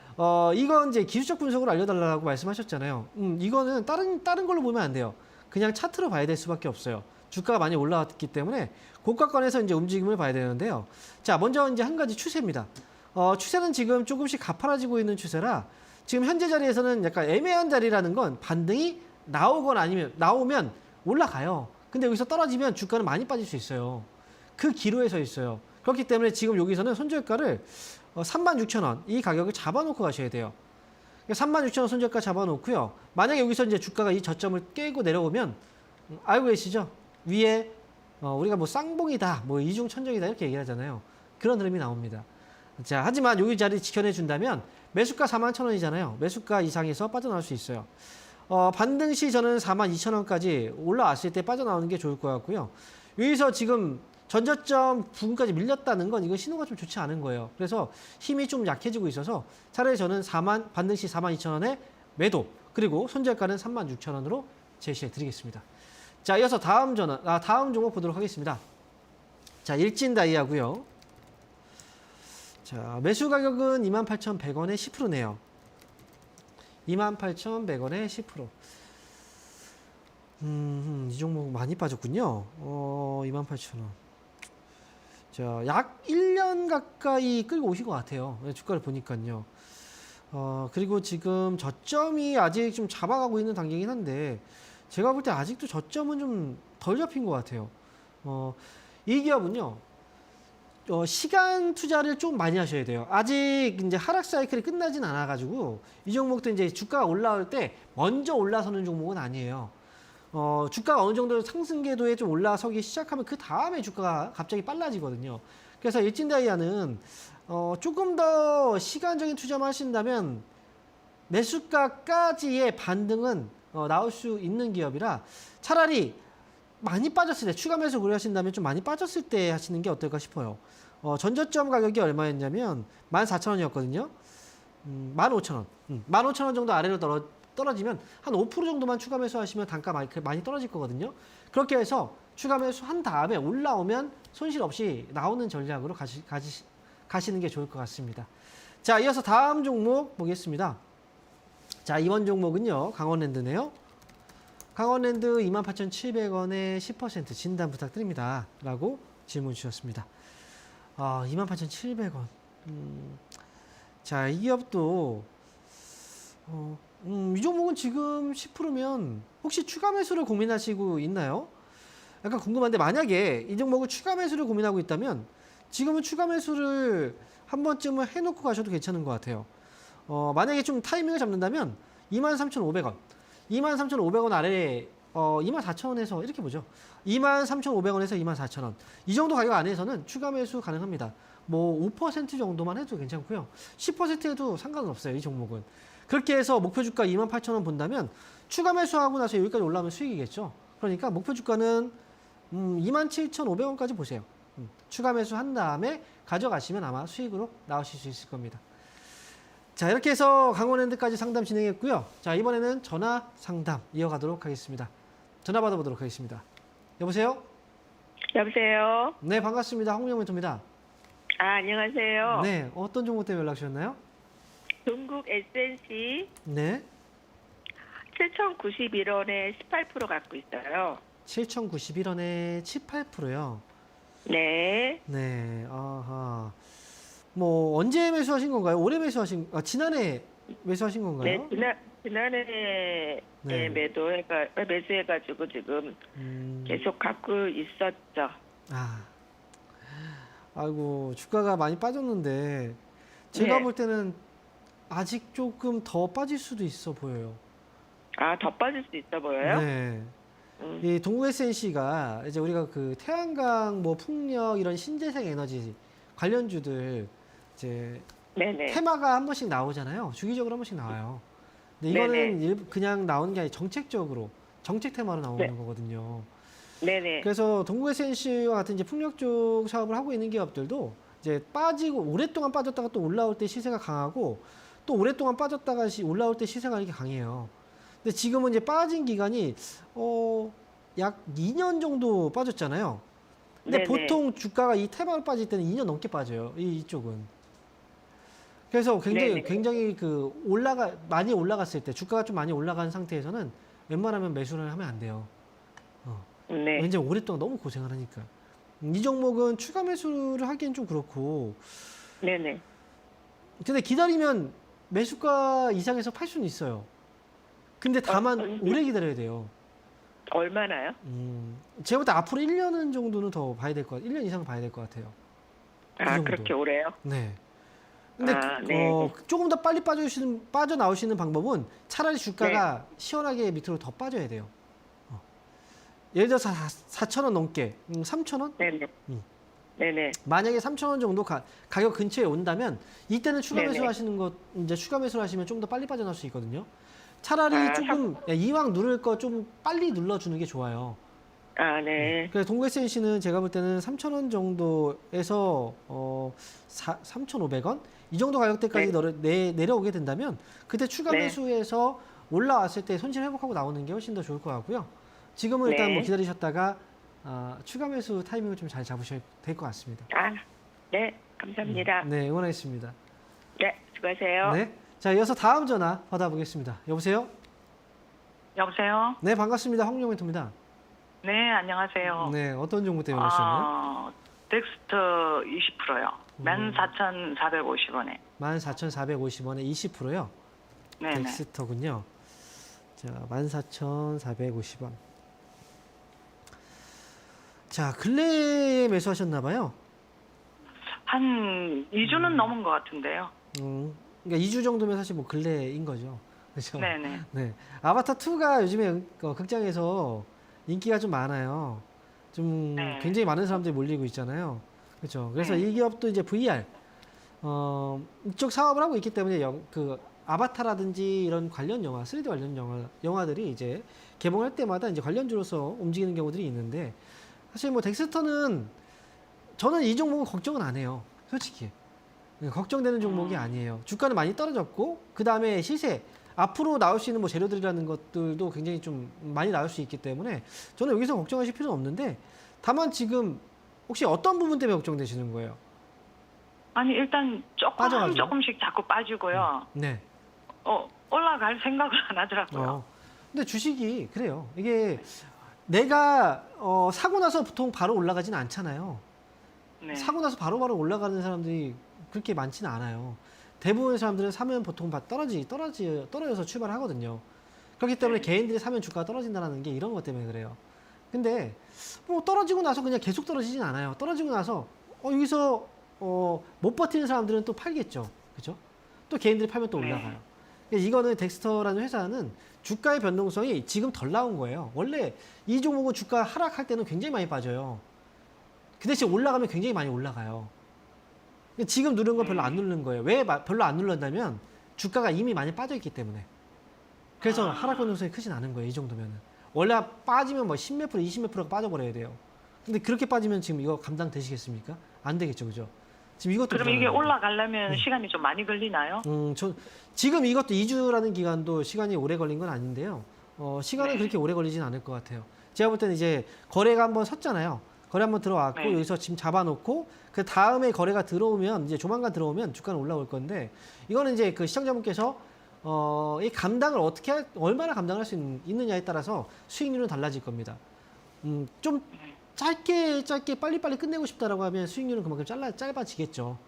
Speaker 1: 이건 이제 기술적 분석으로 알려달라고 말씀하셨잖아요. 이거는 다른 걸로 보면 안 돼요. 그냥 차트로 봐야 될 수밖에 없어요. 주가가 많이 올라왔기 때문에 고가권에서 이제 움직임을 봐야 되는데요. 자, 먼저 이제 한 가지 추세입니다. 추세는 지금 조금씩 가파라지고 있는 추세라 지금 현재 자리에서는 약간 애매한 자리라는 건 반등이 나오거나 아니면 나오면 올라가요. 근데 여기서 떨어지면 주가는 많이 빠질 수 있어요. 그 기로에 서 있어요. 그렇기 때문에 지금 여기서는 손절가를 36,000원 이 가격을 잡아놓고 가셔야 돼요. 36,000원 손절가 잡아놓고요. 만약에 여기서 이제 주가가 이 저점을 깨고 내려오면 알고 계시죠? 위에 우리가 뭐 쌍봉이다, 뭐 이중천정이다 이렇게 얘기하잖아요. 그런 흐름이 나옵니다. 자, 하지만 여기 자리 지켜내 준다면 매수가 41,000원이잖아요. 매수가 이상에서 빠져나올 수 있어요. 반등 시 저는 42,000원까지 올라왔을 때 빠져나오는 게 좋을 것 같고요. 여기서 지금 전저점 부근까지 밀렸다는 건 이건 신호가 좀 좋지 않은 거예요. 그래서 힘이 좀 약해지고 있어서 차라리 저는 반등 시 42,000원에 매도, 그리고 손절가는 36,000원으로 제시해 드리겠습니다. 자, 이어서 다음 종목 보도록 하겠습니다. 자, 일진다이아고요. 자, 매수 가격은 28,100원에 10%네요. 28,100원에 10%. 이 종목 많이 빠졌군요. 28,000원. 자, 약 1년 가까이 끌고 오신 것 같아요. 주가를 보니까요. 그리고 지금 저점이 아직 좀 잡아가고 있는 단계이긴 한데, 제가 볼 때 아직도 저점은 좀 덜 잡힌 것 같아요. 이 기업은요, 시간 투자를 좀 많이 하셔야 돼요. 아직 이제 하락 사이클이 끝나진 않아가지고, 이 종목도 이제 주가가 올라올 때 먼저 올라서는 종목은 아니에요. 주가가 어느 정도 상승 궤도에 좀 올라서기 시작하면 그 다음에 주가가 갑자기 빨라지거든요. 그래서 일진다이아는 조금 더 시간적인 투자만 하신다면 매수가까지의 반등은 나올 수 있는 기업이라 차라리 많이 빠졌을 때 추가 매수 고려하신다면 좀 많이 빠졌을 때 하시는 게 어떨까 싶어요. 전저점 가격이 얼마였냐면 14,000원이었거든요. 15,000원. 15,000원 정도 아래로 떨어지면 한 5% 정도만 추가 매수하시면 단가 많이 떨어질 거거든요. 그렇게 해서 추가 매수한 다음에 올라오면 손실 없이 나오는 전략으로 가시는 게 좋을 것 같습니다. 자, 이어서 다음 종목 보겠습니다. 자, 이번 종목은요, 강원랜드네요. 강원랜드 28,700원에 10% 진단 부탁드립니다. 라고 질문 주셨습니다. 28,700원. 자, 이 기업도 이 종목은 지금 10%면 혹시 추가 매수를 고민하시고 있나요? 약간 궁금한데, 만약에 이 종목을 추가 매수를 고민하고 있다면 지금은 추가 매수를 한 번쯤은 해놓고 가셔도 괜찮은 것 같아요. 만약에 좀 타이밍을 잡는다면 23,500원, 23,500원 아래에 24,000원에서 이렇게 보죠. 23,500원에서 24,000원. 이 정도 가격 안에서는 추가 매수 가능합니다. 뭐 5% 정도만 해도 괜찮고요. 10% 해도 상관은 없어요, 이 종목은. 그렇게 해서 목표 주가 28,000원 본다면 추가 매수하고 나서 여기까지 올라오면 수익이겠죠. 그러니까 목표 주가는 27,500원까지 보세요. 추가 매수한 다음에 가져가시면 아마 수익으로 나오실 수 있을 겁니다. 자, 이렇게 해서 강원랜드까지 상담 진행했고요. 자, 이번에는 전화 상담 이어가도록 하겠습니다. 전화 받아보도록 하겠습니다. 여보세요?
Speaker 5: 여보세요.
Speaker 1: 네, 반갑습니다. 황민영 멘토입니다.
Speaker 5: 안녕하세요.
Speaker 1: 네, 어떤 종목 때문에 연락 주셨나요?
Speaker 5: 동국 SNC
Speaker 1: 네,
Speaker 5: 7,091원에 18% 갖고 있어요.
Speaker 1: 7,091원에 18%요.
Speaker 5: 네.
Speaker 1: 네, 아하. 뭐 언제 매수하신 건가요? 올해 지난해 매수하신 건가요?
Speaker 5: 네, 지난해
Speaker 1: 네.
Speaker 5: 매수해가지고 지금 계속 갖고 있었죠.
Speaker 1: 아이고, 주가가 많이 빠졌는데 제가
Speaker 5: 네.
Speaker 1: 볼 때는 아직 조금 더 빠질 수도 있어 보여요.
Speaker 5: 더 빠질 수 있어 보여요?
Speaker 1: 네.
Speaker 5: 음.
Speaker 1: 이 동국 SNC가 이제 우리가 그 태양광, 뭐 풍력 이런 신재생 에너지 관련주들 이제
Speaker 5: 네네.
Speaker 1: 테마가 한 번씩 나오잖아요. 주기적으로 한 번씩 나와요. 근데 이거는 그냥 나오는 게 아니라 정책적으로 정책 테마로 나오는
Speaker 5: 네.
Speaker 1: 거거든요.
Speaker 5: 네네.
Speaker 1: 그래서 동국 SNC와 같은 이제 풍력 쪽 사업을 하고 있는 기업들도 이제 빠지고 오랫동안 빠졌다가 또 올라올 때 시세가 강하고 또 오랫동안 빠졌다가 올라올 때 시세가 이렇게 강해요. 근데 지금은 이제 빠진 기간이 약 2년 정도 빠졌잖아요. 근데
Speaker 5: 네네.
Speaker 1: 보통 주가가 이 태반을 빠질 때는 2년 넘게 빠져요. 이쪽은. 그래서
Speaker 5: 네네.
Speaker 1: 굉장히 그 많이 올라갔을 때 주가가 좀 많이 올라간 상태에서는 웬만하면 매수를 하면 안 돼요.
Speaker 5: 네.
Speaker 1: 왠지 오랫동안 너무 고생을 하니까. 이 종목은 추가 매수를 하기엔 좀 그렇고.
Speaker 5: 네네.
Speaker 1: 근데 기다리면 매수가 이상에서 팔 수는 있어요. 근데 다만 오래 기다려야 돼요.
Speaker 5: 얼마나요?
Speaker 1: 제가 볼 때 앞으로 1년 정도는 더 봐야 될 것 같아요. 1년 이상 봐야 될 것 같아요.
Speaker 5: 아,
Speaker 1: 정도.
Speaker 5: 그렇게 오래요?
Speaker 1: 네. 근데
Speaker 5: 네.
Speaker 1: 조금 더 빨리 빠져나올 수 있는 방법은 차라리 주가가 시원하게 밑으로 더 빠져야 돼요. 예를 들어서 4,000원 넘게, 3,000원?
Speaker 5: 네네.
Speaker 1: 음.
Speaker 5: 네네.
Speaker 1: 만약에 3,000원 정도 가격 근처에 온다면 이때는 추가
Speaker 5: 네네.
Speaker 1: 매수하시는 것, 이제 추가 매수를 하시면 좀 더 빨리 빠져나올 수 있거든요. 차라리
Speaker 5: 아,
Speaker 1: 조금 이왕 누를 거 좀 빨리 눌러주는 게 좋아요.
Speaker 5: 아, 네.
Speaker 1: 그래서 동글센시는 제가 볼 때는 3,000원 정도에서 3,500원 이 정도 가격대까지 내려오게 된다면 그때 추가
Speaker 5: 네.
Speaker 1: 매수해서 올라왔을 때 손실 회복하고 나오는 게 훨씬 더 좋을 것 같고요. 지금은 일단
Speaker 5: 네.
Speaker 1: 뭐 기다리셨다가 추가 매수 타이밍을 좀 잘 잡으셔야 될 것 같습니다.
Speaker 5: 아, 네. 감사합니다.
Speaker 1: 네, 응원하겠습니다.
Speaker 5: 네, 수고하세요.
Speaker 1: 네, 자 이어서 다음 전화 받아보겠습니다. 여보세요?
Speaker 6: 여보세요?
Speaker 1: 네, 반갑습니다. 황룡멘토입니다.
Speaker 6: 네, 안녕하세요.
Speaker 1: 네, 어떤 종목 때문에 오셨나요?
Speaker 6: 덱스터 20%요. 14,450원에.
Speaker 1: 14,450원에 20%요.
Speaker 6: 네네.
Speaker 1: 덱스터군요. 자, 14,450원. 자, 근래에 매수하셨나 봐요.
Speaker 6: 한 2주는 넘은 것 같은데요.
Speaker 1: 그러니까 2주 정도면 사실 뭐 근래인 거죠. 그렇죠?
Speaker 6: 네네.
Speaker 1: 네. 아바타 2가 요즘에 극장에서 인기가 좀 많아요. 좀
Speaker 6: 네.
Speaker 1: 굉장히 많은 사람들이 몰리고 있잖아요. 그렇죠. 그래서
Speaker 6: 네.
Speaker 1: 이 기업도 이제 VR 이쪽 사업을 하고 있기 때문에 그 아바타라든지 이런 관련 영화, 3D 관련 영화들이 이제 개봉할 때마다 이제 관련주로서 움직이는 경우들이 있는데 사실 뭐 덱스터는 저는 이 종목은 걱정은 안 해요. 솔직히. 걱정되는 종목이 아니에요. 주가는 많이 떨어졌고 그 다음에 시세 앞으로 나올 수 있는 뭐 재료들이라는 것들도 굉장히 좀 많이 나올 수 있기 때문에 저는 여기서 걱정하실 필요는 없는데 다만 지금 혹시 어떤 부분 때문에 걱정되시는 거예요?
Speaker 6: 아니, 일단
Speaker 1: 빠져가지고?
Speaker 6: 조금씩 자꾸 빠지고요.
Speaker 1: 네.
Speaker 6: 올라갈 생각을 안 하더라고요.
Speaker 1: 근데 주식이 그래요. 이게 내가 사고 나서 보통 바로 올라가지는 않잖아요.
Speaker 6: 네.
Speaker 1: 사고 나서 바로바로 올라가는 사람들이 그렇게 많지는 않아요. 대부분의 사람들은 사면 보통 떨어져서 출발하거든요. 그렇기 때문에 개인들이 사면 주가가 떨어진다는 게 이런 것 때문에 그래요. 근데 뭐 떨어지고 나서 그냥 계속 떨어지진 않아요. 떨어지고 나서 여기서 못 버티는 사람들은 또 팔겠죠. 그죠? 또 개인들이 팔면 또 올라가요. 그러니까 이거는 덱스터라는 회사는 주가의 변동성이 지금 덜 나온 거예요. 원래 이 종목은 주가 하락할 때는 굉장히 많이 빠져요. 그 대신 올라가면 굉장히 많이 올라가요. 지금 누른 건 별로 안 누른 거예요. 왜 별로 안 눌렀냐면 주가가 이미 많이 빠져있기 때문에. 그래서 하락 변동성이 크진 않은 거예요. 이 정도면은. 원래 빠지면 뭐 10몇 프로, 20몇 프로가 빠져버려야 돼요. 근데 그렇게 빠지면 지금 이거 감당 되시겠습니까? 안 되겠죠. 그죠? 지금 이것도
Speaker 6: 그럼 이게
Speaker 1: 불안한 거예요.
Speaker 6: 올라가려면 시간이 좀 많이 걸리나요?
Speaker 1: 지금 이것도 2주라는 기간도 시간이 오래 걸린 건 아닌데요. 시간은
Speaker 6: 네.
Speaker 1: 그렇게 오래 걸리진 않을 것 같아요. 제가 볼 때는 이제 거래가 한번 섰잖아요. 거래 한번 들어왔고
Speaker 6: 네.
Speaker 1: 여기서 지금 잡아놓고 그 다음에 거래가 들어오면 이제 조만간 들어오면 주가는 올라올 건데 이거는 이제 그 시청자분께서 이 감당을 얼마나 감당할 수 있느냐에 따라서 수익률은 달라질 겁니다. 좀 짧게 빨리빨리 끝내고 싶다라고 하면 수익률은 그만큼 짧아지겠죠.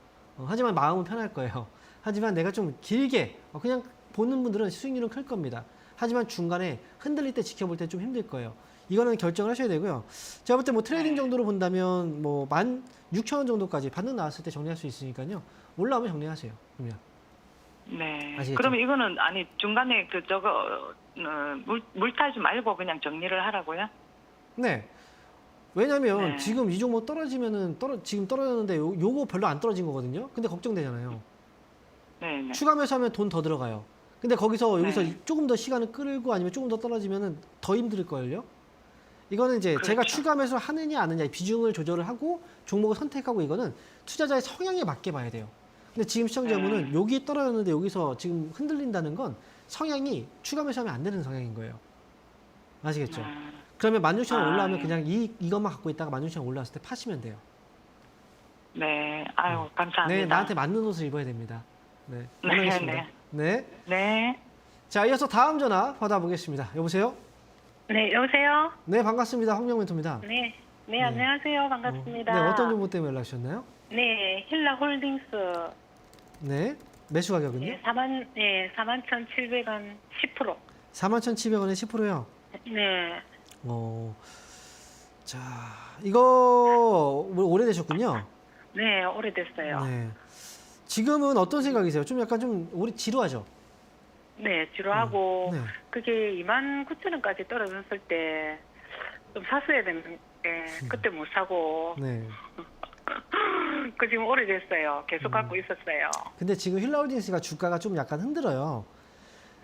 Speaker 1: 하지만 마음은 편할 거예요. 하지만 내가 좀 길게 그냥 보는 분들은 수익률은 클 겁니다. 하지만 중간에 흔들릴 때 지켜볼 때 좀 힘들 거예요. 이거는 결정을 하셔야 되고요. 제가 볼 때 뭐 트레이딩 정도로 본다면 뭐 16,000원 정도까지 반등 나왔을 때 정리할 수 있으니까요. 올라오면 정리하세요. 그러면.
Speaker 6: 네.
Speaker 1: 아시겠죠?
Speaker 6: 그러면 이거는 중간에 물 타지 말고 그냥 정리를 하라고요?
Speaker 1: 네. 왜냐면
Speaker 6: 네.
Speaker 1: 지금 이 종목 떨어지면은 지금 떨어졌는데 요거 별로 안 떨어진 거거든요. 근데 걱정되잖아요.
Speaker 6: 네네.
Speaker 1: 추가 매수하면 돈 더 들어가요. 근데 여기서
Speaker 6: 네.
Speaker 1: 조금 더 시간을 끌고 아니면 조금 더 떨어지면은 더 힘들 걸요. 이거는 이제 제가
Speaker 6: 그렇죠.
Speaker 1: 추가 매수를 하느냐 안 하느냐 비중을 조절을 하고 종목을 선택하고 이거는 투자자의 성향에 맞게 봐야 돼요. 근데 지금 시청자분은 여기 떨어졌는데 여기서 지금 흔들린다는 건 성향이 추가 매수하면 안 되는 성향인 거예요. 아시겠죠? 그러면 16,000원 올라오면
Speaker 6: 예.
Speaker 1: 그냥 이것만 갖고 있다가 16,000원 올라왔을 때 파시면 돼요.
Speaker 6: 네. 아유, 감사합니다.
Speaker 1: 네, 나한테 맞는 옷을 입어야 됩니다. 네, 원하겠습니다.
Speaker 6: 네.
Speaker 1: 네.
Speaker 6: 네.
Speaker 1: 자, 이어서 다음 전화 받아보겠습니다. 여보세요?
Speaker 4: 네, 여보세요?
Speaker 1: 네, 반갑습니다. 황명 멘토입니다.
Speaker 4: 네. 네, 안녕하세요. 반갑습니다.
Speaker 1: 네, 어떤 정보 때문에 연락 주셨나요?
Speaker 4: 네, 힐라홀딩스.
Speaker 1: 네, 매수 가격은요?
Speaker 4: 네, 41,700원 10%.
Speaker 1: 41,700원에 10%요.
Speaker 4: 네.
Speaker 1: 자, 이거 오래되셨군요.
Speaker 4: 네, 오래됐어요.
Speaker 1: 네. 지금은 어떤 생각이세요? 좀 약간 좀 우리 지루하죠?
Speaker 4: 네, 지루하고
Speaker 1: 네.
Speaker 4: 그게 29,000원까지 떨어졌을 때 좀 샀어야 되는데 그때 못 사고
Speaker 1: 네.
Speaker 4: 그 지금 오래됐어요. 계속
Speaker 1: 음.
Speaker 4: 갖고 있었어요.
Speaker 1: 근데 지금 힐라홀딩스가 주가가 좀 약간 흔들어요.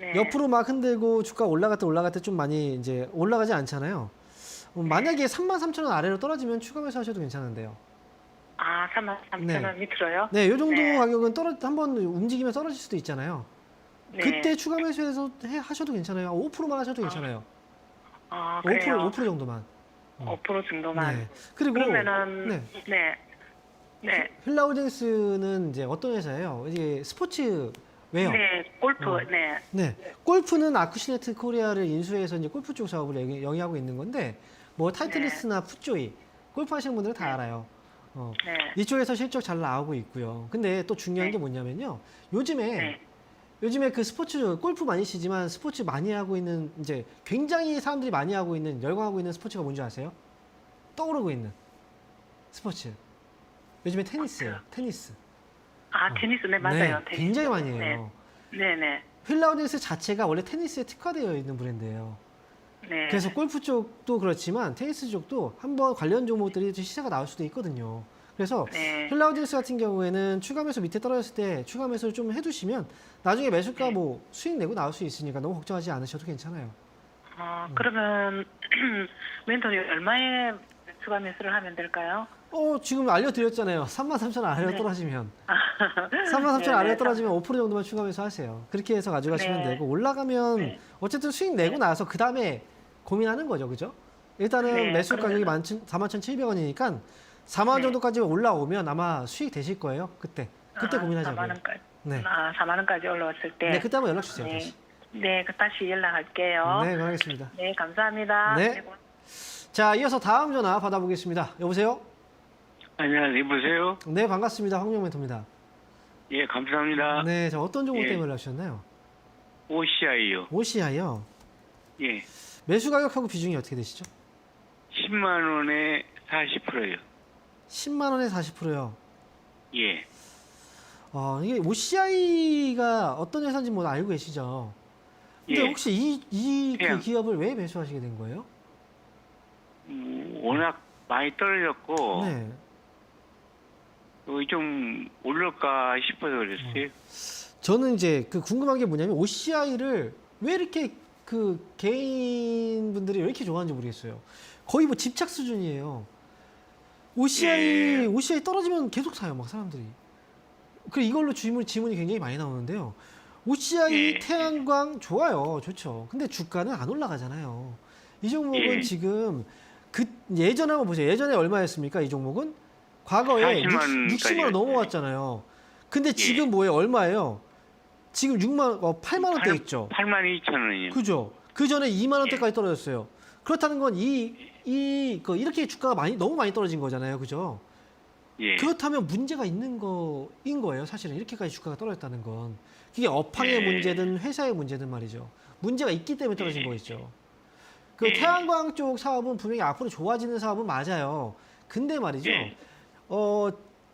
Speaker 4: 네.
Speaker 1: 옆으로 막 흔들고 주가 올라갈 때 좀 많이 이제 올라가지 않잖아요. 만약에 33,000원 아래로 떨어지면 추가 매수하셔도 괜찮은데요.
Speaker 4: 아, 33,000원
Speaker 1: 네.
Speaker 4: 밑으로요?
Speaker 1: 네, 이 정도
Speaker 4: 네.
Speaker 1: 가격은 한번 움직이면 떨어질 수도 있잖아요.
Speaker 4: 네.
Speaker 1: 그때 추가 매수해서 하셔도 괜찮아요. 5%만 하셔도 괜찮아요.
Speaker 4: 아,
Speaker 1: 5%
Speaker 4: 그래요?
Speaker 1: 5% 정도만.
Speaker 4: 5% 정도만.
Speaker 1: 네. 그리고
Speaker 4: 그러면은
Speaker 1: 네.
Speaker 4: 네. 네.
Speaker 1: 힐라홀딩스는 이제 어떤 회사예요? 이제 스포츠 웨어.
Speaker 4: 네, 골프.
Speaker 1: 어.
Speaker 4: 네.
Speaker 1: 네. 골프는 아쿠시네트 코리아를 인수해서 이제 골프 쪽 사업을 영위하고 있는 건데 뭐 타이틀리스트나 풋조이 골프 하시는 분들은 다 알아요.
Speaker 4: 네.
Speaker 1: 이쪽에서 실적 잘 나오고 있고요. 근데 또 중요한
Speaker 4: 네.
Speaker 1: 게 뭐냐면요. 요즘에
Speaker 4: 네.
Speaker 1: 그 스포츠 골프 많이 치지만 스포츠 많이 하고 있는 이제 굉장히 사람들이 많이 하고 있는 열광하고 있는 스포츠가 뭔지 아세요? 떠오르고 있는 스포츠. 요즘에 테니스예요. 테니스.
Speaker 4: 아, 테니스. 네, 맞아요.
Speaker 1: 네,
Speaker 4: 테니스.
Speaker 1: 굉장히 많이 해요.
Speaker 4: 네, 네.
Speaker 1: 힐라우딩스 자체가 원래 테니스에 특화되어 있는 브랜드예요.
Speaker 4: 네.
Speaker 1: 그래서 골프 쪽도 그렇지만 테니스 쪽도 한번 관련 종목들이 시세가 나올 수도 있거든요. 그래서
Speaker 4: 네.
Speaker 1: 힐라우딩스 같은 경우에는 추가 매수 밑에 떨어졌을 때 추가 매수를 좀 해두시면 나중에 매수가
Speaker 4: 네.
Speaker 1: 뭐 수익 내고 나올 수 있으니까 너무 걱정하지 않으셔도 괜찮아요.
Speaker 4: 그러면 멘토님 얼마에 추가 매수를 하면 될까요?
Speaker 1: 지금 알려드렸잖아요. 33,000원 아래로
Speaker 4: 네.
Speaker 1: 떨어지면 33,000원 아래로
Speaker 4: 네,
Speaker 1: 떨어지면 5% 정도만 추가 매수하세요. 그렇게 해서 가져가시면
Speaker 4: 네.
Speaker 1: 되고 올라가면
Speaker 4: 네.
Speaker 1: 어쨌든 수익 내고 나서 그 다음에 고민하는 거죠, 그죠? 일단은
Speaker 4: 네,
Speaker 1: 매수 가격이
Speaker 4: 그러면-
Speaker 1: 41,700원이니까 4만 원
Speaker 4: 네.
Speaker 1: 정도까지 올라오면 아마 수익 되실 거예요. 그때
Speaker 4: 아,
Speaker 1: 고민하자고요.
Speaker 4: 4만 원까지.
Speaker 1: 네.
Speaker 4: 아, 4만 원까지 올라왔을 때.
Speaker 1: 네, 그때 한번 연락 주세요.
Speaker 4: 네.
Speaker 1: 다시.
Speaker 4: 네, 그 다시 연락할게요.
Speaker 1: 네, 알겠습니다.
Speaker 4: 네, 감사합니다.
Speaker 1: 네. 자, 이어서 다음 전화 받아보겠습니다. 여보세요?
Speaker 3: 안녕하세요. 여보세요?
Speaker 1: 네, 반갑습니다. 황명 멘토입니다.
Speaker 3: 예, 감사합니다.
Speaker 1: 네, 자 어떤 종목
Speaker 3: 예.
Speaker 1: 때문에 연락 주셨나요?
Speaker 3: OCI요.
Speaker 1: OCI요.
Speaker 3: 예.
Speaker 1: 매수 가격하고 비중이 어떻게 되시죠?
Speaker 3: 10만 원에 40%요.
Speaker 1: 10만 원에 40%요.
Speaker 3: 예.
Speaker 1: 이게 OCI가 어떤 회사인지 뭐 알고 계시죠? 근데
Speaker 3: 예.
Speaker 1: 혹시 그
Speaker 3: 그냥.
Speaker 1: 기업을 왜 매수하시게 된 거예요?
Speaker 3: 워낙 많이 떨어졌고
Speaker 1: 네.
Speaker 3: 여기 좀 오를까 싶어서 그랬어요.
Speaker 1: 저는 이제 그 궁금한 게 뭐냐면 OCI를 왜 이렇게 그 개인분들이 왜 이렇게 좋아하는지 모르겠어요. 거의 뭐 집착 수준이에요.
Speaker 3: 예.
Speaker 1: OCI 떨어지면 계속 사요, 막 사람들이. 그 이걸로 지문이 굉장히 많이 나오는데요. OCI
Speaker 3: 예.
Speaker 1: 태양광 좋아요, 좋죠. 근데 주가는 안 올라가잖아요. 이 종목은
Speaker 3: 예.
Speaker 1: 지금 예전에 한번 보세요. 예전에 얼마였습니까? 이 종목은 과거에
Speaker 3: 40만
Speaker 1: 60만 원 넘어갔잖아요. 근데 지금
Speaker 3: 예.
Speaker 1: 뭐예요? 얼마예요? 지금 8만 원대 있죠.
Speaker 3: 8만 2천 원이요.
Speaker 1: 그죠? 그 전에 2만
Speaker 3: 예.
Speaker 1: 원대까지 떨어졌어요. 그렇다는 건 이렇게 주가가 너무 많이 떨어진 거잖아요. 그죠?
Speaker 3: 예.
Speaker 1: 그렇다면 문제가 있는 거인 거예요. 사실은 이렇게까지 주가가 떨어졌다는 건. 그게 업황의
Speaker 3: 예.
Speaker 1: 문제든 회사의 문제든 말이죠. 문제가 있기 때문에 떨어진 거겠죠. 그
Speaker 3: 예.
Speaker 1: 태양광 쪽 사업은 분명히 앞으로 좋아지는 사업은 맞아요. 근데 말이죠.
Speaker 3: 예.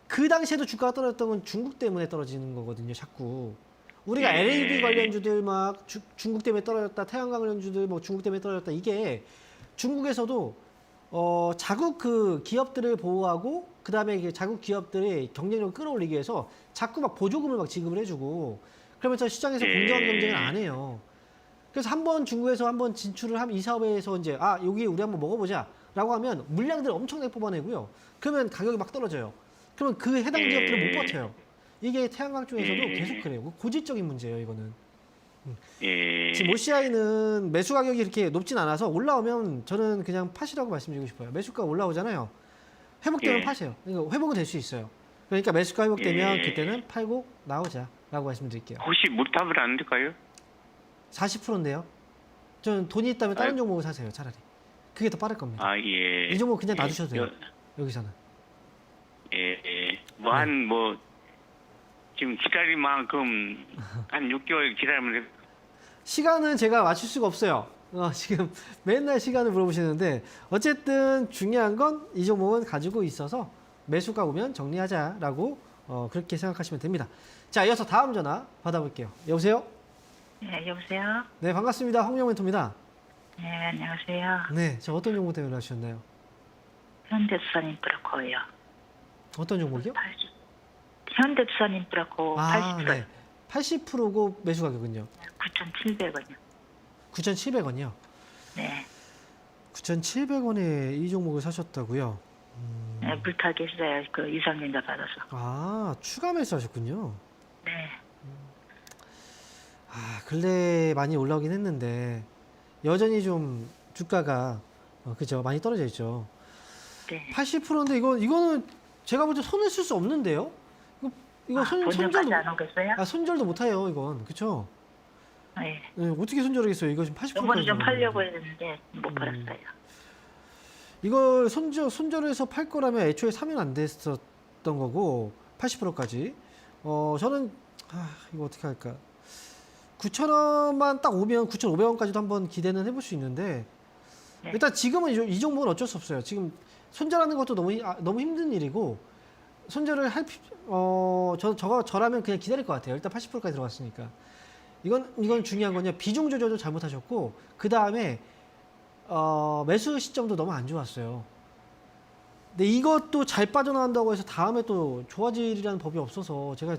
Speaker 1: 그 당시에도 주가가 떨어졌던 건 중국 때문에 떨어지는 거거든요. 자꾸. 우리가
Speaker 3: 예.
Speaker 1: LED 관련주들 막 중국 때문에 떨어졌다. 태양광 관련주들 뭐 중국 때문에 떨어졌다. 이게 중국에서도 자국 그 기업들을 보호하고 그다음에 자국 기업들의 경쟁력을 끌어올리기 위해서 자꾸 막 보조금을 막 지급을 해주고 그러면서 시장에서
Speaker 3: 예.
Speaker 1: 공정한 경쟁을 안 해요. 그래서 한번 중국에서 한번 진출을 하면 이 사업에서 이제 여기 우리 한번 먹어보자라고 하면 물량들 엄청나게 뽑아내고요. 그러면 가격이 막 떨어져요. 그러면 그 해당 지역들은 못 버텨요. 이게 태양광 쪽에서도 계속 그래요. 고질적인 문제예요, 이거는. 지금 OCI는 매수 가격이 이렇게 높진 않아서 올라오면 저는 그냥 파시라고 말씀드리고 싶어요. 매수가 올라오잖아요. 회복되면 파세요. 그러니까 회복은 될 수 있어요. 그러니까 매수가 회복되면 그때는 팔고 나오자라고 말씀드릴게요.
Speaker 3: 혹시 무탑을 안 될까요?
Speaker 1: 40%인데요. 저는 돈이 있다면 다른 종목을 사세요, 차라리. 그게 더 빠를 겁니다.
Speaker 3: 아, 예.
Speaker 1: 이 종목 그냥 놔두셔도 돼요. 여기서는.
Speaker 3: 지금 기다릴 만큼 한 6개월 기다리면 돼.
Speaker 1: 시간은 제가 맞출 수가 없어요. 지금 맨날 시간을 물어보시는데 어쨌든 중요한 건 이 종목은 가지고 있어서 매수가 오면 정리하자라고 그렇게 생각하시면 됩니다. 자, 이어서 다음 전화 받아볼게요. 여보세요?
Speaker 6: 네, 여보세요?
Speaker 1: 네, 반갑습니다. 황민영 멘토입니다.
Speaker 6: 네, 안녕하세요.
Speaker 1: 네, 저 어떤 종목 때문에 연락주셨나요?
Speaker 6: 현대투자인프라코요.
Speaker 1: 어떤 종목이요?
Speaker 6: 현대투자인프라코 80%.
Speaker 1: 네. 80%고 매수 가격은요?
Speaker 6: 9,700원이요.
Speaker 1: 9,700원이요?
Speaker 6: 네.
Speaker 1: 9,700원에 이 종목을 사셨다고요?
Speaker 6: 네, 물타기 했어요. 그 이상전자 받아서.
Speaker 1: 추가 매수하셨군요.
Speaker 6: 네.
Speaker 1: 근래 많이 올라오긴 했는데 여전히 좀 주가가 그죠? 많이 떨어져 있죠.
Speaker 6: 네.
Speaker 1: 80%인데 이거는 제가 볼 때 손을 쓸 수 없는데요? 이거
Speaker 6: 본전까지
Speaker 1: 손절도
Speaker 6: 안 오겠어요?
Speaker 1: 손절도 못 해요, 이건. 그렇죠?
Speaker 6: 네.
Speaker 1: 네, 어떻게 손절하겠어요? 이거 지금 80%까지.
Speaker 6: 이번에 좀 팔려고 했는데 못 팔았어요.
Speaker 1: 이걸 손절해서 팔 거라면 애초에 사면 안 됐었던 거고 80%까지. 저는 이거 어떻게 할까? 9,000원만 딱 오면 9,500원까지도 한번 기대는 해볼 수 있는데
Speaker 6: 네.
Speaker 1: 일단 지금은 이 종목은 어쩔 수 없어요. 지금 손절하는 것도 너무 힘든 일이고 손절을 저라면 그냥 기다릴 것 같아요. 일단 80%까지 들어갔으니까. 이건 중요한 건요. 비중 조절도 잘못하셨고 그 다음에 매수 시점도 너무 안 좋았어요. 근데 이것도 잘 빠져나간다고 해서 다음에 또 좋아질이라는 법이 없어서 제가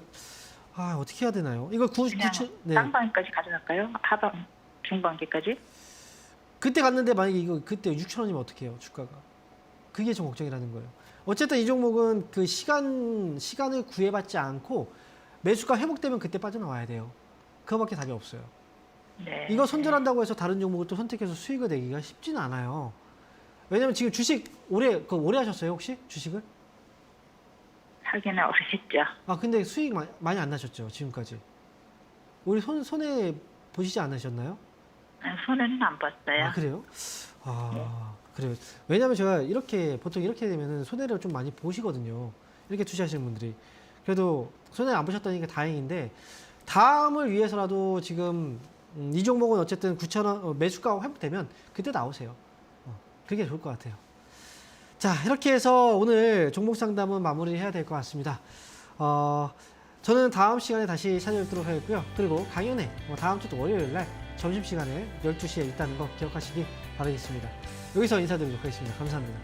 Speaker 1: 어떻게 해야 되나요? 이거
Speaker 6: 그냥 쌍방까지 가져갈까요? 하방, 중반기까지?
Speaker 1: 그때 갔는데 만약에 이거 그때 6,000원이면 어떻게 해요? 주가가. 그게 좀 걱정이라는 거예요. 어쨌든 이 종목은 그 시간을 구애받지 않고 매수가 회복되면 그때 빠져나와야 돼요. 그거밖에 답이 없어요.
Speaker 6: 네.
Speaker 1: 이거 손절한다고 해서 다른 종목을 또 선택해서 수익을 내기가 쉽지는 않아요. 왜냐면 지금 주식 오래 하셨어요, 혹시? 주식을?
Speaker 6: 하기는 어렵겠죠.
Speaker 1: 근데 수익 많이 안 나셨죠, 지금까지? 우리 손해 보시지 않으셨나요?
Speaker 6: 손해는 안 봤어요.
Speaker 1: 그래요? 그래요. 왜냐면 제가 보통 이렇게 되면은 손해를 좀 많이 보시거든요. 이렇게 투자하시는 분들이. 그래도 손해 안 보셨다니까 다행인데, 다음을 위해서라도 지금, 이 종목은 어쨌든 9,000원, 매수가 회복되면 그때 나오세요. 그게 좋을 것 같아요. 자, 이렇게 해서 오늘 종목 상담은 마무리해야 될 것 같습니다. 저는 다음 시간에 다시 찾아뵙도록 하겠고요. 그리고 강연회, 다음 주 월요일 날 점심시간에 12시에 있다는 거 기억하시기 바라겠습니다. 여기서 인사드리도록 하겠습니다. 감사합니다.